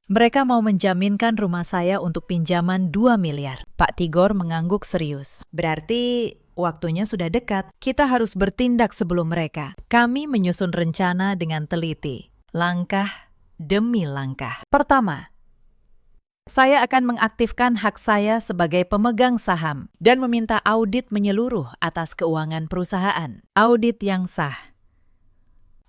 Mereka mau menjaminkan rumah saya untuk pinjaman 2 miliar. Pak Tigor mengangguk serius. Berarti waktunya sudah dekat. Kita harus bertindak sebelum mereka. Kami menyusun rencana dengan teliti. Langkah demi langkah. Pertama, saya akan mengaktifkan hak saya sebagai pemegang saham dan meminta audit menyeluruh atas keuangan perusahaan. Audit yang sah,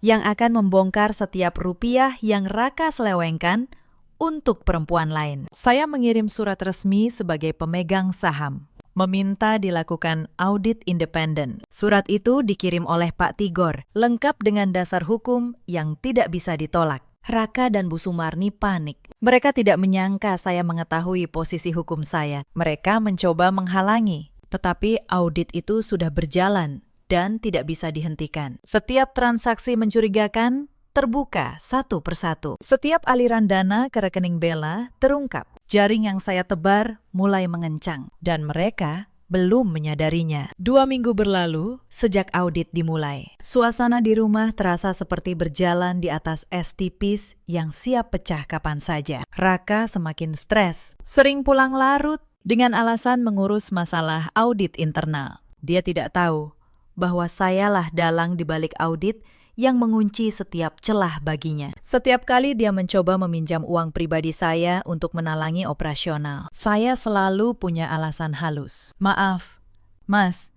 yang akan membongkar setiap rupiah yang Raka selewengkan untuk perempuan lain. Saya mengirim surat resmi sebagai pemegang saham, meminta dilakukan audit independen. Surat itu dikirim oleh Pak Tigor, lengkap dengan dasar hukum yang tidak bisa ditolak. Raka dan Bu Sumarni panik. Mereka tidak menyangka saya mengetahui posisi hukum saya. Mereka mencoba menghalangi, tetapi audit itu sudah berjalan dan tidak bisa dihentikan. Setiap transaksi mencurigakan terbuka satu persatu. Setiap aliran dana ke rekening Bella terungkap. Jaring yang saya tebar mulai mengencang dan mereka belum menyadarinya. 2 minggu berlalu sejak audit dimulai. Suasana di rumah terasa seperti berjalan di atas es tipis yang siap pecah kapan saja. Raka semakin stres, sering pulang larut dengan alasan mengurus masalah audit internal. Dia tidak tahu bahwa sayalah dalang di balik audit yang mengunci setiap celah baginya. Setiap kali dia mencoba meminjam uang pribadi saya untuk menalangi operasional, saya selalu punya alasan halus. Maaf, Mas,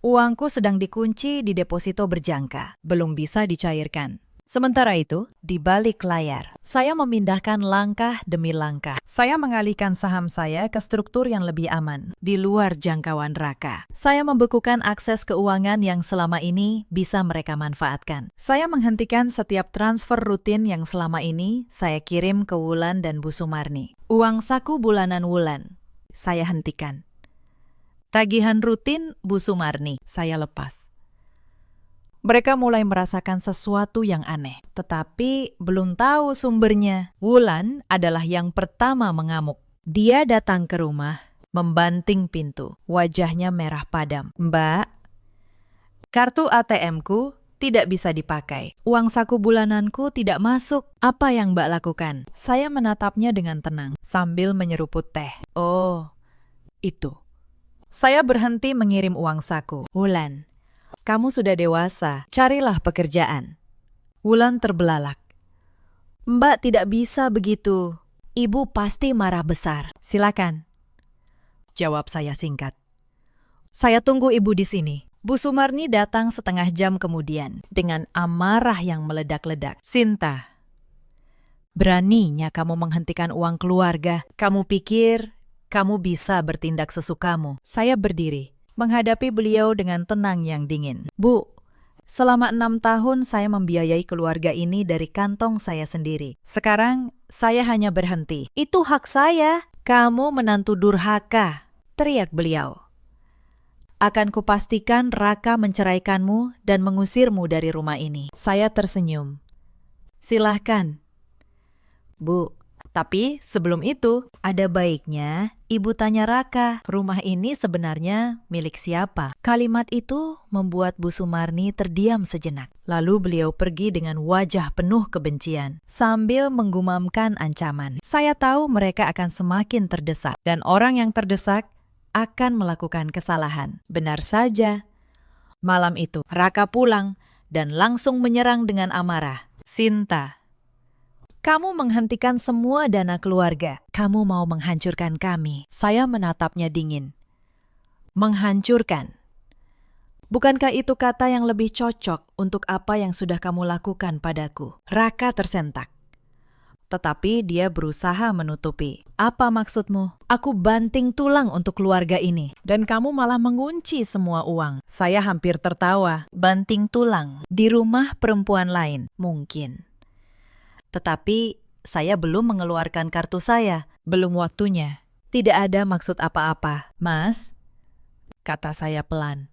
uangku sedang dikunci di deposito berjangka, belum bisa dicairkan. Sementara itu, di balik layar, saya memindahkan langkah demi langkah. Saya mengalihkan saham saya ke struktur yang lebih aman, di luar jangkauan Raka. Saya membekukan akses keuangan yang selama ini bisa mereka manfaatkan. Saya menghentikan setiap transfer rutin yang selama ini saya kirim ke Wulan dan Bu Sumarni. Uang saku bulanan Wulan, saya hentikan. Tagihan rutin Bu Sumarni, saya lepas. Mereka mulai merasakan sesuatu yang aneh, tetapi belum tahu sumbernya. Wulan adalah yang pertama mengamuk. Dia datang ke rumah, membanting pintu. Wajahnya merah padam. Mbak, kartu ATM-ku tidak bisa dipakai. Uang saku bulananku tidak masuk. Apa yang Mbak lakukan? Saya menatapnya dengan tenang, sambil menyeruput teh. Oh, itu. Saya berhenti mengirim uang saku. Wulan, kamu sudah dewasa, carilah pekerjaan. Wulan terbelalak. Mbak tidak bisa begitu. Ibu pasti marah besar. Silakan. Jawab saya singkat. Saya tunggu ibu di sini. Bu Sumarni datang setengah jam kemudian dengan amarah yang meledak-ledak. "Sinta, beraninya kamu menghentikan uang keluarga. Kamu pikir kamu bisa bertindak sesukamu?" Saya berdiri, menghadapi beliau dengan tenang yang dingin. "Bu, selama 6 tahun saya membiayai keluarga ini dari kantong saya sendiri. Sekarang saya hanya berhenti. Itu hak saya." "Kamu menantu durhaka," teriak beliau. "Akan kupastikan Raka menceraikanmu dan mengusirmu dari rumah ini." Saya tersenyum. "Silahkan, Bu. Tapi sebelum itu, ada baiknya Ibu tanya Raka, rumah ini sebenarnya milik siapa?" Kalimat itu membuat Bu Sumarni terdiam sejenak. Lalu beliau pergi dengan wajah penuh kebencian, sambil menggumamkan ancaman. Saya tahu mereka akan semakin terdesak, dan orang yang terdesak akan melakukan kesalahan. Benar saja. Malam itu, Raka pulang dan langsung menyerang dengan amarah. "Sinta, kamu menghentikan semua dana keluarga. Kamu mau menghancurkan kami." Saya menatapnya dingin. "Menghancurkan? Bukankah itu kata yang lebih cocok untuk apa yang sudah kamu lakukan padaku?" Raka tersentak. Tetapi dia berusaha menutupi. "Apa maksudmu? Aku banting tulang untuk keluarga ini, dan kamu malah mengunci semua uang." Saya hampir tertawa. Banting tulang di rumah perempuan lain, mungkin. Tetapi saya belum mengeluarkan kartu saya. Belum waktunya. "Tidak ada maksud apa-apa, Mas," kata saya pelan.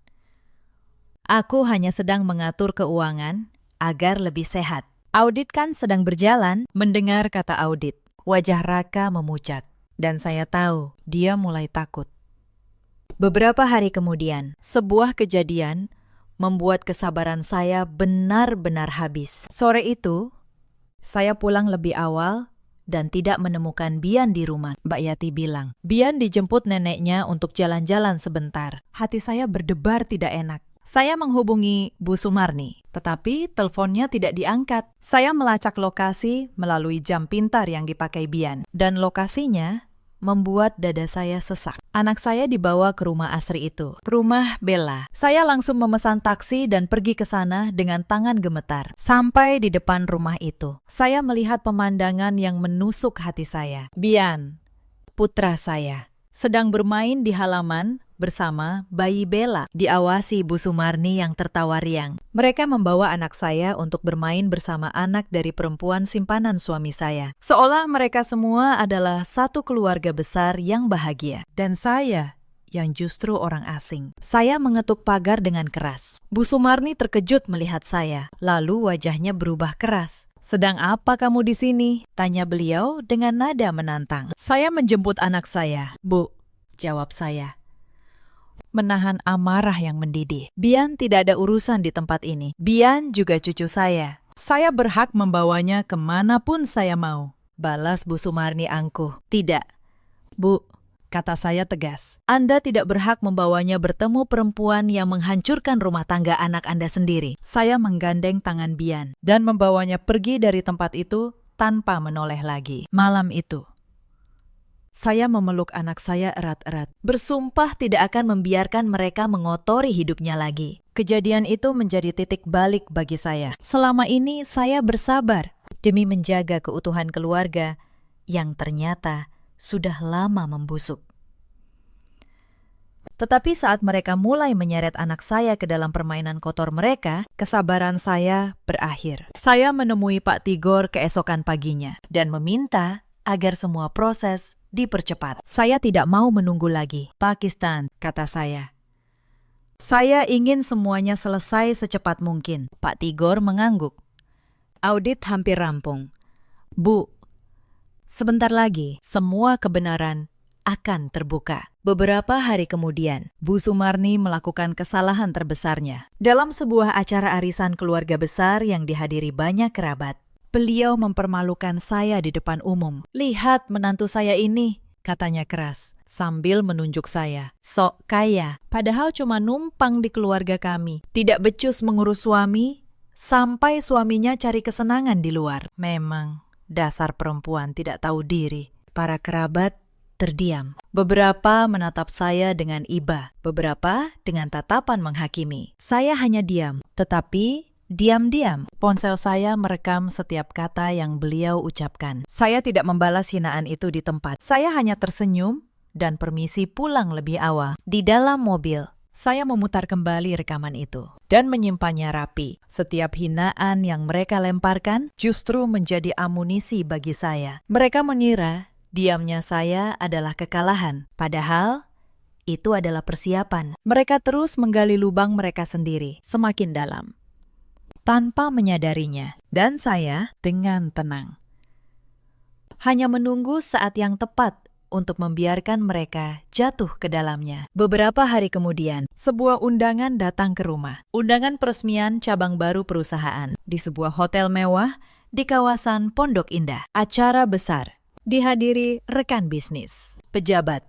"Aku hanya sedang mengatur keuangan agar lebih sehat. Audit kan sedang berjalan." Mendengar kata audit, wajah Raka memucat. Dan saya tahu dia mulai takut. Beberapa hari kemudian, sebuah kejadian membuat kesabaran saya benar-benar habis. Sore itu, saya pulang lebih awal dan tidak menemukan Bian di rumah. Mbak Yati bilang, "Bian dijemput neneknya untuk jalan-jalan sebentar." Hati saya berdebar tidak enak. Saya menghubungi Bu Sumarni, tetapi teleponnya tidak diangkat. Saya melacak lokasi melalui jam pintar yang dipakai Bian, dan lokasinya membuat dada saya sesak. Anak saya dibawa ke rumah asri itu, rumah Bella. Saya langsung memesan taksi dan pergi ke sana dengan tangan gemetar. Sampai di depan rumah itu, saya melihat pemandangan yang menusuk hati saya. Bian, putra saya, sedang bermain di halaman bersama bayi Bella, diawasi Bu Sumarni yang tertawa riang. Mereka membawa anak saya untuk bermain bersama anak dari perempuan simpanan suami saya. Seolah mereka semua adalah satu keluarga besar yang bahagia. Dan saya yang justru orang asing. Saya mengetuk pagar dengan keras. Bu Sumarni terkejut melihat saya. Lalu wajahnya berubah keras. "Sedang apa kamu di sini?" tanya beliau dengan nada menantang. "Saya menjemput anak saya, Bu," jawab saya, menahan amarah yang mendidih. "Bian tidak ada urusan di tempat ini. Bian juga cucu saya. Saya berhak membawanya kemanapun saya mau," balas Bu Sumarni angkuh. "Tidak, Bu," kata saya tegas. "Anda tidak berhak membawanya bertemu perempuan yang menghancurkan rumah tangga anak Anda sendiri." Saya menggandeng tangan Bian dan membawanya pergi dari tempat itu tanpa menoleh lagi. Malam itu, saya memeluk anak saya erat-erat, bersumpah tidak akan membiarkan mereka mengotori hidupnya lagi. Kejadian itu menjadi titik balik bagi saya. Selama ini saya bersabar demi menjaga keutuhan keluarga yang ternyata sudah lama membusuk. Tetapi saat mereka mulai menyeret anak saya ke dalam permainan kotor mereka, kesabaran saya berakhir. Saya menemui Pak Tigor keesokan paginya dan meminta agar semua proses dipercepat. Saya tidak mau menunggu lagi. "Pakistan," kata saya. "Saya ingin semuanya selesai secepat mungkin." Pak Tigor mengangguk. "Audit hampir rampung. Bu, sebentar lagi semua kebenaran akan terbuka." Beberapa hari kemudian, Bu Sumarni melakukan kesalahan terbesarnya. Dalam sebuah acara arisan keluarga besar yang dihadiri banyak kerabat, beliau mempermalukan saya di depan umum. "Lihat menantu saya ini," katanya keras, sambil menunjuk saya. "Sok kaya, padahal cuma numpang di keluarga kami. Tidak becus mengurus suami, sampai suaminya cari kesenangan di luar." Memang, dasar perempuan tidak tahu diri. Para kerabat terdiam. Beberapa menatap saya dengan iba, beberapa dengan tatapan menghakimi. Saya hanya diam, tetapi diam-diam. Ponsel saya merekam setiap kata yang beliau ucapkan. Saya tidak membalas hinaan itu di tempat. Saya hanya tersenyum dan permisi pulang lebih awal. Di dalam mobil, saya memutar kembali rekaman itu dan menyimpannya rapi. Setiap hinaan yang mereka lemparkan justru menjadi amunisi bagi saya. Mereka mengira diamnya saya adalah kekalahan, padahal itu adalah persiapan. Mereka terus menggali lubang mereka sendiri, semakin dalam, tanpa menyadarinya. Dan saya dengan tenang hanya menunggu saat yang tepat untuk membiarkan mereka jatuh ke dalamnya. Beberapa hari kemudian, sebuah undangan datang ke rumah. Undangan peresmian cabang baru perusahaan di sebuah hotel mewah di kawasan Pondok Indah. Acara besar dihadiri rekan bisnis, pejabat,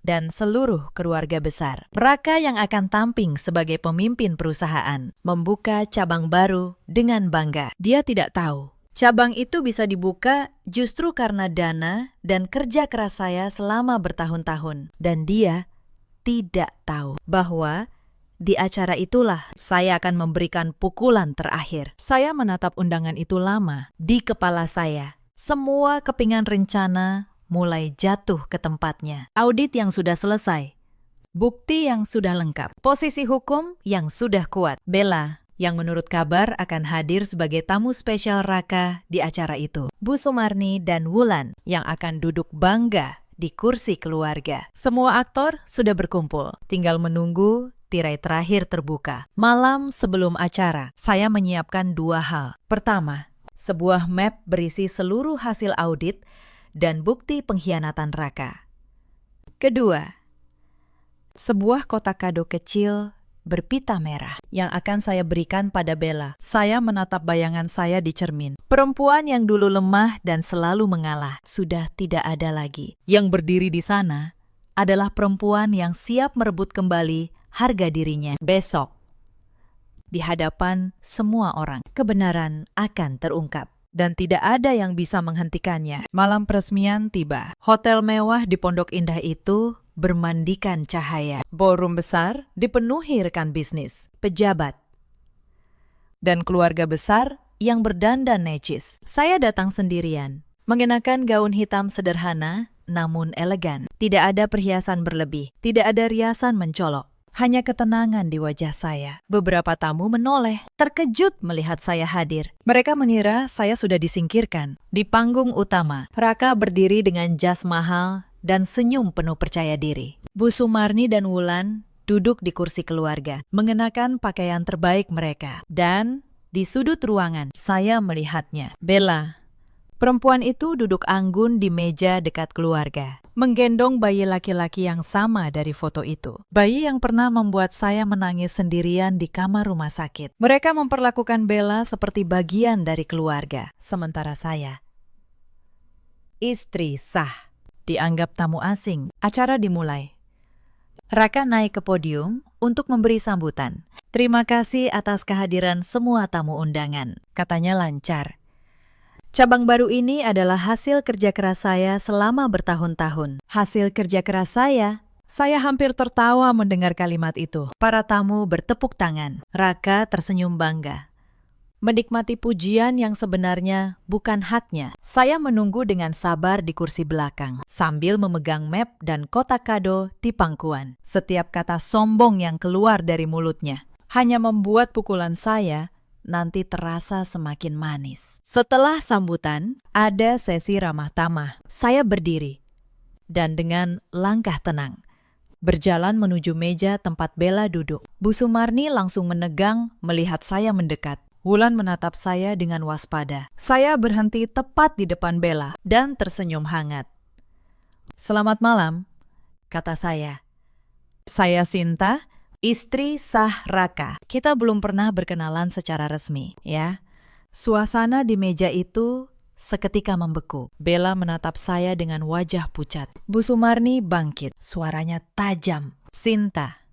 dan seluruh keluarga besar. Raka yang akan tamping sebagai pemimpin perusahaan membuka cabang baru dengan bangga. Dia tidak tahu cabang itu bisa dibuka justru karena dana dan kerja keras saya selama bertahun-tahun. Dan dia tidak tahu bahwa di acara itulah saya akan memberikan pukulan terakhir. Saya menatap undangan itu lama di kepala saya. Semua kepingan rencana mulai jatuh ke tempatnya. Audit yang sudah selesai, bukti yang sudah lengkap, posisi hukum yang sudah kuat. Bella, yang menurut kabar akan hadir sebagai tamu spesial Raka di acara itu. Bu Sumarni dan Wulan yang akan duduk bangga di kursi keluarga. Semua aktor sudah berkumpul, tinggal menunggu tirai terakhir terbuka. Malam sebelum acara, saya menyiapkan dua hal. Pertama, sebuah map berisi seluruh hasil audit dan bukti pengkhianatan Raka. Kedua, sebuah kotak kado kecil berpita merah yang akan saya berikan pada Bella. Saya menatap bayangan saya di cermin. Perempuan yang dulu lemah dan selalu mengalah sudah tidak ada lagi. Yang berdiri di sana adalah perempuan yang siap merebut kembali harga dirinya. Besok, di hadapan semua orang, kebenaran akan terungkap. Dan tidak ada yang bisa menghentikannya. Malam peresmian tiba. Hotel mewah di Pondok Indah itu bermandikan cahaya. Ballroom besar dipenuhi rekan bisnis, pejabat, dan keluarga besar yang berdandan necis. Saya datang sendirian, mengenakan gaun hitam sederhana namun elegan. Tidak ada perhiasan berlebih, tidak ada riasan mencolok. Hanya ketenangan di wajah saya. Beberapa tamu menoleh, terkejut melihat saya hadir. Mereka mengira saya sudah disingkirkan. Di panggung utama, Raka berdiri dengan jas mahal dan senyum penuh percaya diri. Bu Sumarni dan Wulan duduk di kursi keluarga, mengenakan pakaian terbaik mereka. Dan di sudut ruangan, saya melihatnya. Bella, perempuan itu duduk anggun di meja dekat keluarga, menggendong bayi laki-laki yang sama dari foto itu. Bayi yang pernah membuat saya menangis sendirian di kamar rumah sakit. Mereka memperlakukan Bella seperti bagian dari keluarga, sementara saya, istri sah, dianggap tamu asing. Acara dimulai. Raka naik ke podium untuk memberi sambutan. Terima kasih atas kehadiran semua tamu undangan, katanya lancar. Cabang baru ini adalah hasil kerja keras saya selama bertahun-tahun. Hasil kerja keras saya hampir tertawa mendengar kalimat itu. Para tamu bertepuk tangan. Raka tersenyum bangga, menikmati pujian yang sebenarnya bukan haknya. Saya menunggu dengan sabar di kursi belakang, sambil memegang map dan kotak kado di pangkuan. Setiap kata sombong yang keluar dari mulutnya hanya membuat pukulan saya nanti terasa semakin manis. Setelah sambutan, ada sesi ramah tamah. Saya berdiri dan dengan langkah tenang berjalan menuju meja tempat Bella duduk. Bu Sumarni langsung menegang melihat saya mendekat. Wulan menatap saya dengan waspada. Saya berhenti tepat di depan Bella dan tersenyum hangat. Selamat malam, kata saya. Saya Sinta, istri sah Raka. Kita belum pernah berkenalan secara resmi, ya. Suasana di meja itu seketika membeku. Bella menatap saya dengan wajah pucat. Bu Sumarni bangkit, suaranya tajam. Sinta,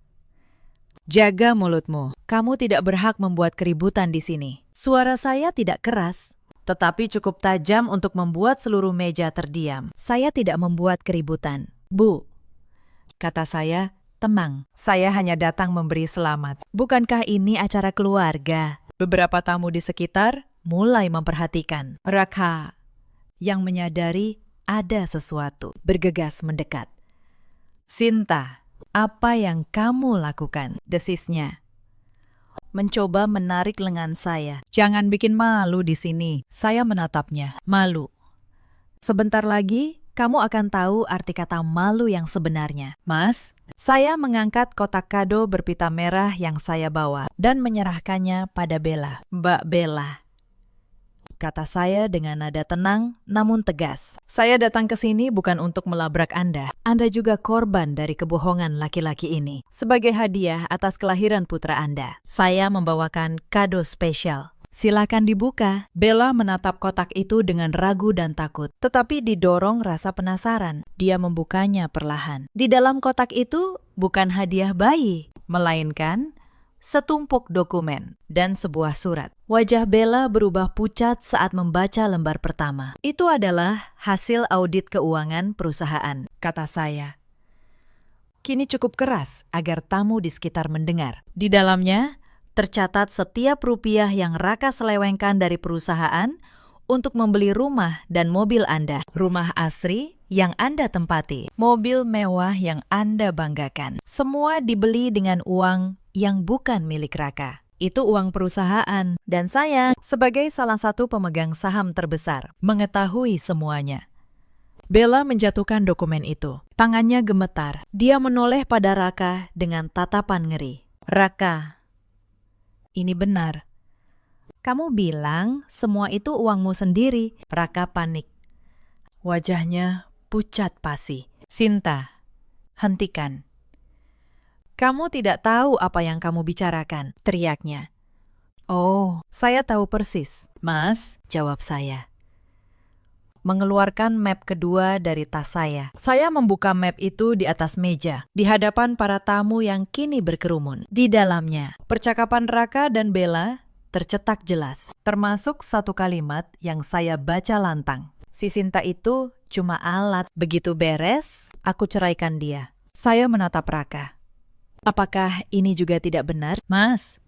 jaga mulutmu. Kamu tidak berhak membuat keributan di sini. Suara saya tidak keras, tetapi cukup tajam untuk membuat seluruh meja terdiam. Saya tidak membuat keributan. Bu, kata saya, tenang. Saya hanya datang memberi selamat. Bukankah ini acara keluarga? Beberapa tamu di sekitar mulai memperhatikan. Raka, yang menyadari ada sesuatu, bergegas mendekat. Sinta, apa yang kamu lakukan? Desisnya. Mencoba menarik lengan saya. Jangan bikin malu di sini. Saya menatapnya. Malu. Sebentar lagi, kamu akan tahu arti kata malu yang sebenarnya. Mas, saya mengangkat kotak kado berpita merah yang saya bawa dan menyerahkannya pada Bella. Mbak Bella, kata saya dengan nada tenang namun tegas. Saya datang ke sini bukan untuk melabrak Anda. Anda juga korban dari kebohongan laki-laki ini. Sebagai hadiah atas kelahiran putra Anda, saya membawakan kado spesial. Silakan dibuka. Bella menatap kotak itu dengan ragu dan takut, tetapi didorong rasa penasaran. Dia membukanya perlahan. Di dalam kotak itu bukan hadiah bayi, melainkan setumpuk dokumen dan sebuah surat. Wajah Bella berubah pucat saat membaca lembar pertama. Itu adalah hasil audit keuangan perusahaan, kata saya. Kini cukup keras agar tamu di sekitar mendengar. Di dalamnya tercatat setiap rupiah yang Raka selewengkan dari perusahaan untuk membeli rumah dan mobil Anda. Rumah asri yang Anda tempati, mobil mewah yang Anda banggakan. Semua dibeli dengan uang yang bukan milik Raka. Itu uang perusahaan, dan saya, sebagai salah satu pemegang saham terbesar, mengetahui semuanya. Bella menjatuhkan dokumen itu. Tangannya gemetar. Dia menoleh pada Raka dengan tatapan ngeri. Raka, ini benar. Kamu bilang semua itu uangmu sendiri. Raka panik. Wajahnya pucat pasi. Sinta, hentikan. Kamu tidak tahu apa yang kamu bicarakan, teriaknya. Oh, saya tahu persis. Mas, jawab saya. Mengeluarkan map kedua dari tas saya. Saya membuka map itu di atas meja, di hadapan para tamu yang kini berkerumun. Di dalamnya, percakapan Raka dan Bella tercetak jelas, termasuk satu kalimat yang saya baca lantang. Si Sinta itu cuma alat. Begitu beres, aku ceraikan dia. Saya menatap Raka. Apakah ini juga tidak benar, Mas?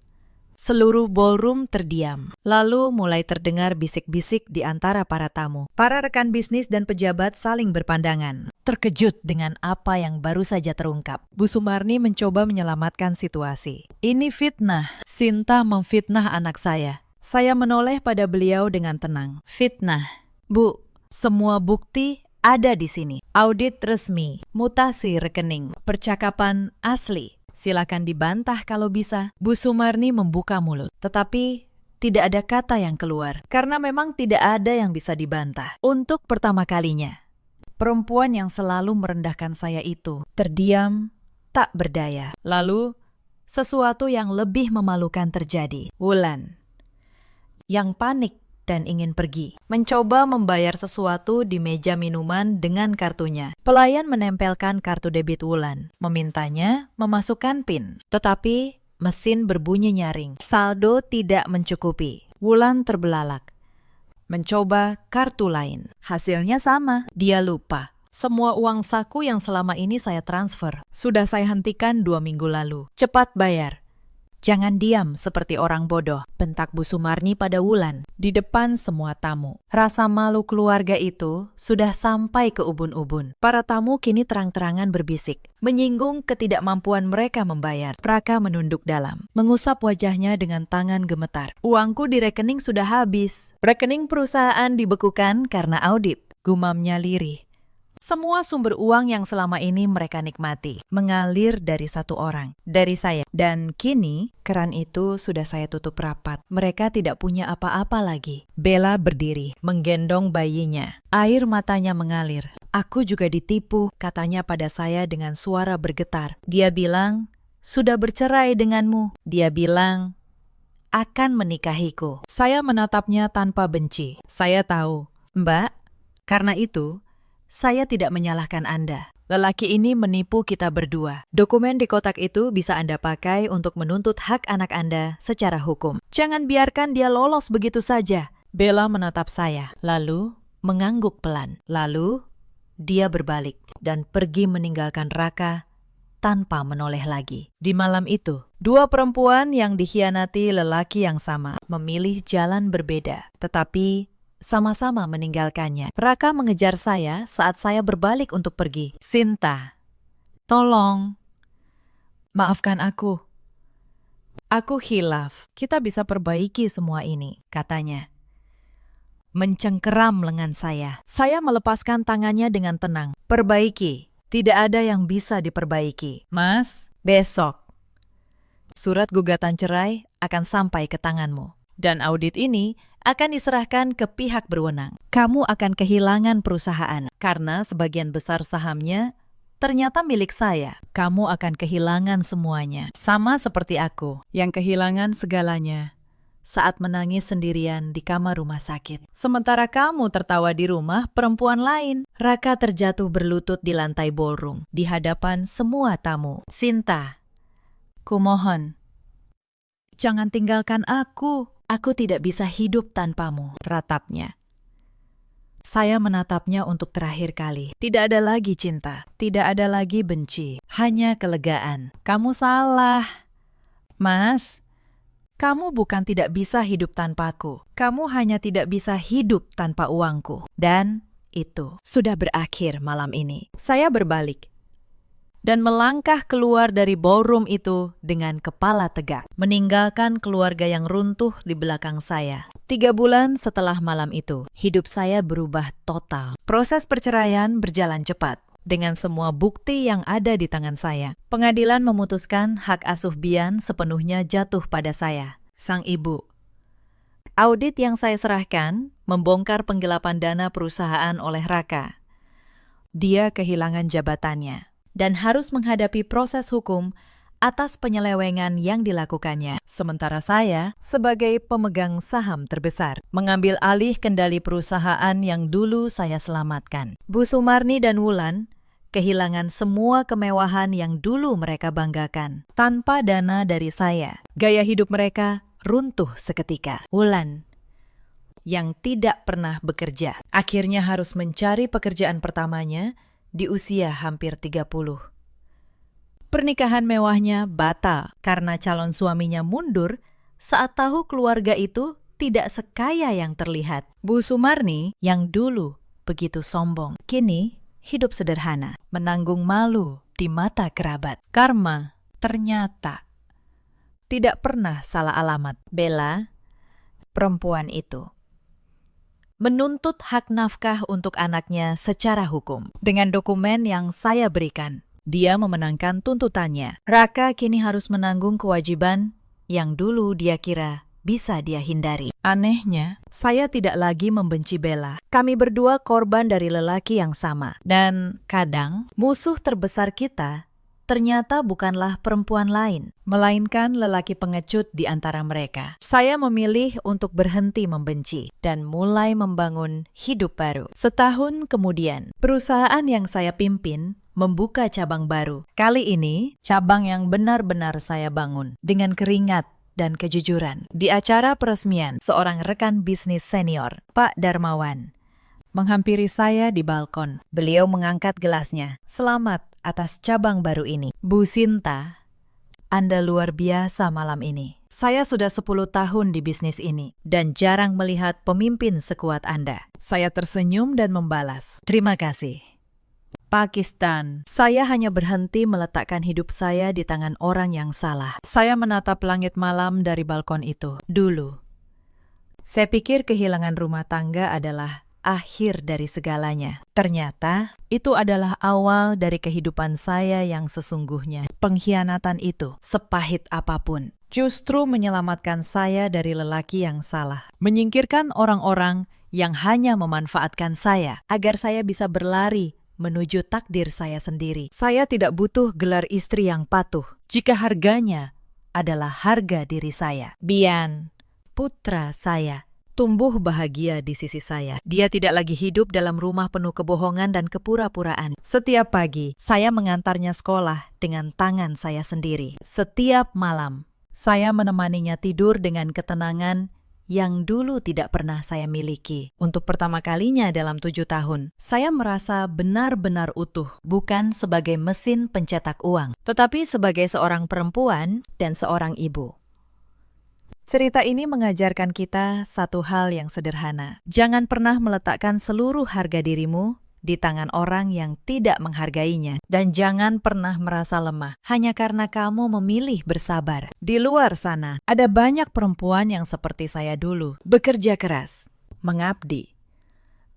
Seluruh ballroom terdiam. Lalu mulai terdengar bisik-bisik di antara para tamu. Para rekan bisnis dan pejabat saling berpandangan, terkejut dengan apa yang baru saja terungkap. Bu Sumarni mencoba menyelamatkan situasi. Ini fitnah. Sinta memfitnah anak saya. Saya menoleh pada beliau dengan tenang. Fitnah. Bu, semua bukti ada di sini. Audit resmi, mutasi rekening, percakapan asli. Silakan dibantah kalau bisa. Bu Sumarni membuka mulut, tetapi tidak ada kata yang keluar, karena memang tidak ada yang bisa dibantah. Untuk pertama kalinya, perempuan yang selalu merendahkan saya itu terdiam, tak berdaya. Lalu, sesuatu yang lebih memalukan terjadi. Wulan, yang panik dan ingin pergi, mencoba membayar sesuatu di meja minuman dengan kartunya. Pelayan menempelkan kartu debit Wulan, memintanya memasukkan PIN. Tetapi mesin berbunyi nyaring. Saldo tidak mencukupi. Wulan terbelalak. Mencoba kartu lain. Hasilnya sama. Dia lupa. Semua uang saku yang selama ini saya transfer sudah saya hentikan 2 minggu lalu. Cepat bayar. Jangan diam seperti orang bodoh, bentak Bu Sumarni pada Wulan di depan semua tamu. Rasa malu keluarga itu sudah sampai ke ubun-ubun. Para tamu kini terang-terangan berbisik, menyinggung ketidakmampuan mereka membayar. Raka menunduk dalam, mengusap wajahnya dengan tangan gemetar. Uangku di rekening sudah habis. Rekening perusahaan dibekukan karena audit, gumamnya lirih. Semua sumber uang yang selama ini mereka nikmati mengalir dari satu orang, dari saya. Dan kini, keran itu sudah saya tutup rapat. Mereka tidak punya apa-apa lagi. Bella berdiri, menggendong bayinya. Air matanya mengalir. Aku juga ditipu, katanya pada saya dengan suara bergetar. Dia bilang, sudah bercerai denganmu. Dia bilang, akan menikahiku. Saya menatapnya tanpa benci. Saya tahu, Mbak, karena itu, saya tidak menyalahkan Anda. Lelaki ini menipu kita berdua. Dokumen di kotak itu bisa Anda pakai untuk menuntut hak anak Anda secara hukum. Jangan biarkan dia lolos begitu saja. Bella menatap saya, lalu mengangguk pelan. Lalu dia berbalik dan pergi meninggalkan Raka tanpa menoleh lagi. Di malam itu, dua perempuan yang dikhianati lelaki yang sama memilih jalan berbeda, tetapi sama-sama meninggalkannya. Raka mengejar saya saat saya berbalik untuk pergi. Sinta, tolong, maafkan aku. Aku hilaf, kita bisa perbaiki semua ini, katanya. Mencengkeram lengan saya. Saya melepaskan tangannya dengan tenang. Perbaiki. Tidak ada yang bisa diperbaiki. Mas, besok surat gugatan cerai akan sampai ke tanganmu. Dan audit ini akan diserahkan ke pihak berwenang. Kamu akan kehilangan perusahaan karena sebagian besar sahamnya ternyata milik saya. Kamu akan kehilangan semuanya. Sama seperti aku yang kehilangan segalanya saat menangis sendirian di kamar rumah sakit. Sementara kamu tertawa di rumah perempuan lain. Raka terjatuh berlutut di lantai ballroom, di hadapan semua tamu. Sinta, kumohon, jangan tinggalkan aku. Aku tidak bisa hidup tanpamu, ratapnya. Saya menatapnya untuk terakhir kali. Tidak ada lagi cinta, tidak ada lagi benci, hanya kelegaan. Kamu salah, Mas. Kamu bukan tidak bisa hidup tanpaku. Kamu hanya tidak bisa hidup tanpa uangku. Dan itu sudah berakhir malam ini. Saya berbalik dan melangkah keluar dari ballroom itu dengan kepala tegak, meninggalkan keluarga yang runtuh di belakang saya. 3 bulan setelah malam itu, hidup saya berubah total. Proses perceraian berjalan cepat. Dengan semua bukti yang ada di tangan saya, pengadilan memutuskan hak asuh Bian sepenuhnya jatuh pada saya, sang ibu. Audit yang saya serahkan membongkar penggelapan dana perusahaan oleh Raka. Dia kehilangan jabatannya dan harus menghadapi proses hukum atas penyelewengan yang dilakukannya. Sementara saya, sebagai pemegang saham terbesar, mengambil alih kendali perusahaan yang dulu saya selamatkan. Bu Sumarni dan Wulan kehilangan semua kemewahan yang dulu mereka banggakan. Tanpa dana dari saya, gaya hidup mereka runtuh seketika. Wulan, yang tidak pernah bekerja, akhirnya harus mencari pekerjaan pertamanya di usia hampir 30. Pernikahan mewahnya batal karena calon suaminya mundur saat tahu keluarga itu tidak sekaya yang terlihat. Bu Sumarni yang dulu begitu sombong, kini hidup sederhana, menanggung malu di mata kerabat. Karma ternyata tidak pernah salah alamat. Bella, perempuan itu, menuntut hak nafkah untuk anaknya secara hukum. Dengan dokumen yang saya berikan, dia memenangkan tuntutannya. Raka kini harus menanggung kewajiban yang dulu dia kira bisa dia hindari. Anehnya, saya tidak lagi membenci Bella. Kami berdua korban dari lelaki yang sama. Dan kadang, musuh terbesar kita ternyata bukanlah perempuan lain, melainkan lelaki pengecut di antara mereka. Saya memilih untuk berhenti membenci dan mulai membangun hidup baru. Setahun kemudian, perusahaan yang saya pimpin membuka cabang baru. Kali ini, cabang yang benar-benar saya bangun dengan keringat dan kejujuran. Di acara peresmian, seorang rekan bisnis senior, Pak Darmawan, menghampiri saya di balkon. Beliau mengangkat gelasnya. Selamat atas cabang baru ini. Bu Sinta, Anda luar biasa malam ini. Saya sudah 10 tahun di bisnis ini dan jarang melihat pemimpin sekuat Anda. Saya tersenyum dan membalas, terima kasih. Pakistan, saya hanya berhenti meletakkan hidup saya di tangan orang yang salah. Saya menatap langit malam dari balkon itu. Dulu, saya pikir kehilangan rumah tangga adalah akhir dari segalanya. Ternyata, itu adalah awal dari kehidupan saya yang sesungguhnya. Pengkhianatan itu, sepahit apapun, justru menyelamatkan saya dari lelaki yang salah. Menyingkirkan orang-orang yang hanya memanfaatkan saya, agar saya bisa berlari menuju takdir saya sendiri. Saya tidak butuh gelar istri yang patuh, jika harganya adalah harga diri saya. Bian, putra saya, tumbuh bahagia di sisi saya. Dia tidak lagi hidup dalam rumah penuh kebohongan dan kepura-puraan. Setiap pagi, saya mengantarnya sekolah dengan tangan saya sendiri. Setiap malam, saya menemaninya tidur dengan ketenangan yang dulu tidak pernah saya miliki. Untuk pertama kalinya dalam 7 tahun, saya merasa benar-benar utuh, bukan sebagai mesin pencetak uang, tetapi sebagai seorang perempuan dan seorang ibu. Cerita ini mengajarkan kita satu hal yang sederhana. Jangan pernah meletakkan seluruh harga dirimu di tangan orang yang tidak menghargainya. Dan jangan pernah merasa lemah hanya karena kamu memilih bersabar. Di luar sana, ada banyak perempuan yang seperti saya dulu, bekerja keras, mengabdi,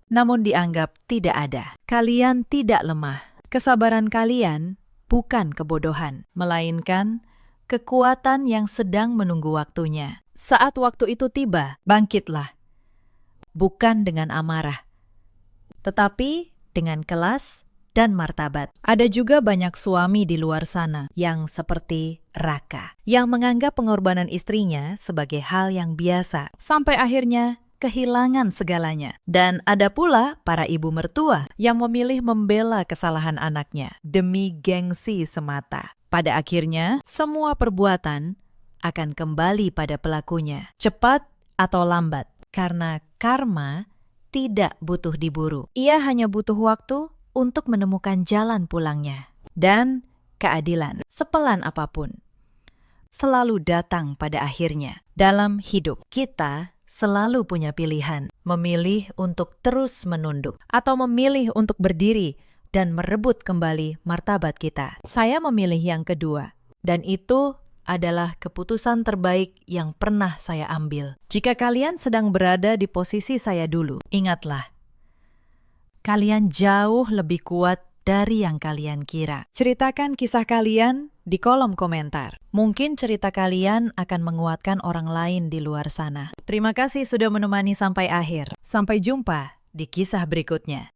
namun dianggap tidak ada. Kalian tidak lemah. Kesabaran kalian bukan kebodohan, melainkan kekuatan yang sedang menunggu waktunya. Saat waktu itu tiba, bangkitlah. Bukan dengan amarah, tetapi dengan kelas dan martabat. Ada juga banyak suami di luar sana yang seperti Raka, yang menganggap pengorbanan istrinya sebagai hal yang biasa, sampai akhirnya kehilangan segalanya. Dan ada pula para ibu mertua yang memilih membela kesalahan anaknya demi gengsi semata. Pada akhirnya, semua perbuatan akan kembali pada pelakunya, cepat atau lambat, karena karma tidak butuh diburu. Ia hanya butuh waktu untuk menemukan jalan pulangnya. Dan keadilan, sepelan apapun, selalu datang pada akhirnya. Dalam hidup, kita selalu punya pilihan. Memilih untuk terus menunduk, atau memilih untuk berdiri dan merebut kembali martabat kita. Saya memilih yang kedua, dan itu adalah keputusan terbaik yang pernah saya ambil. Jika kalian sedang berada di posisi saya dulu, ingatlah, kalian jauh lebih kuat dari yang kalian kira. Ceritakan kisah kalian di kolom komentar. Mungkin cerita kalian akan menguatkan orang lain di luar sana. Terima kasih sudah menemani sampai akhir. Sampai jumpa di kisah berikutnya.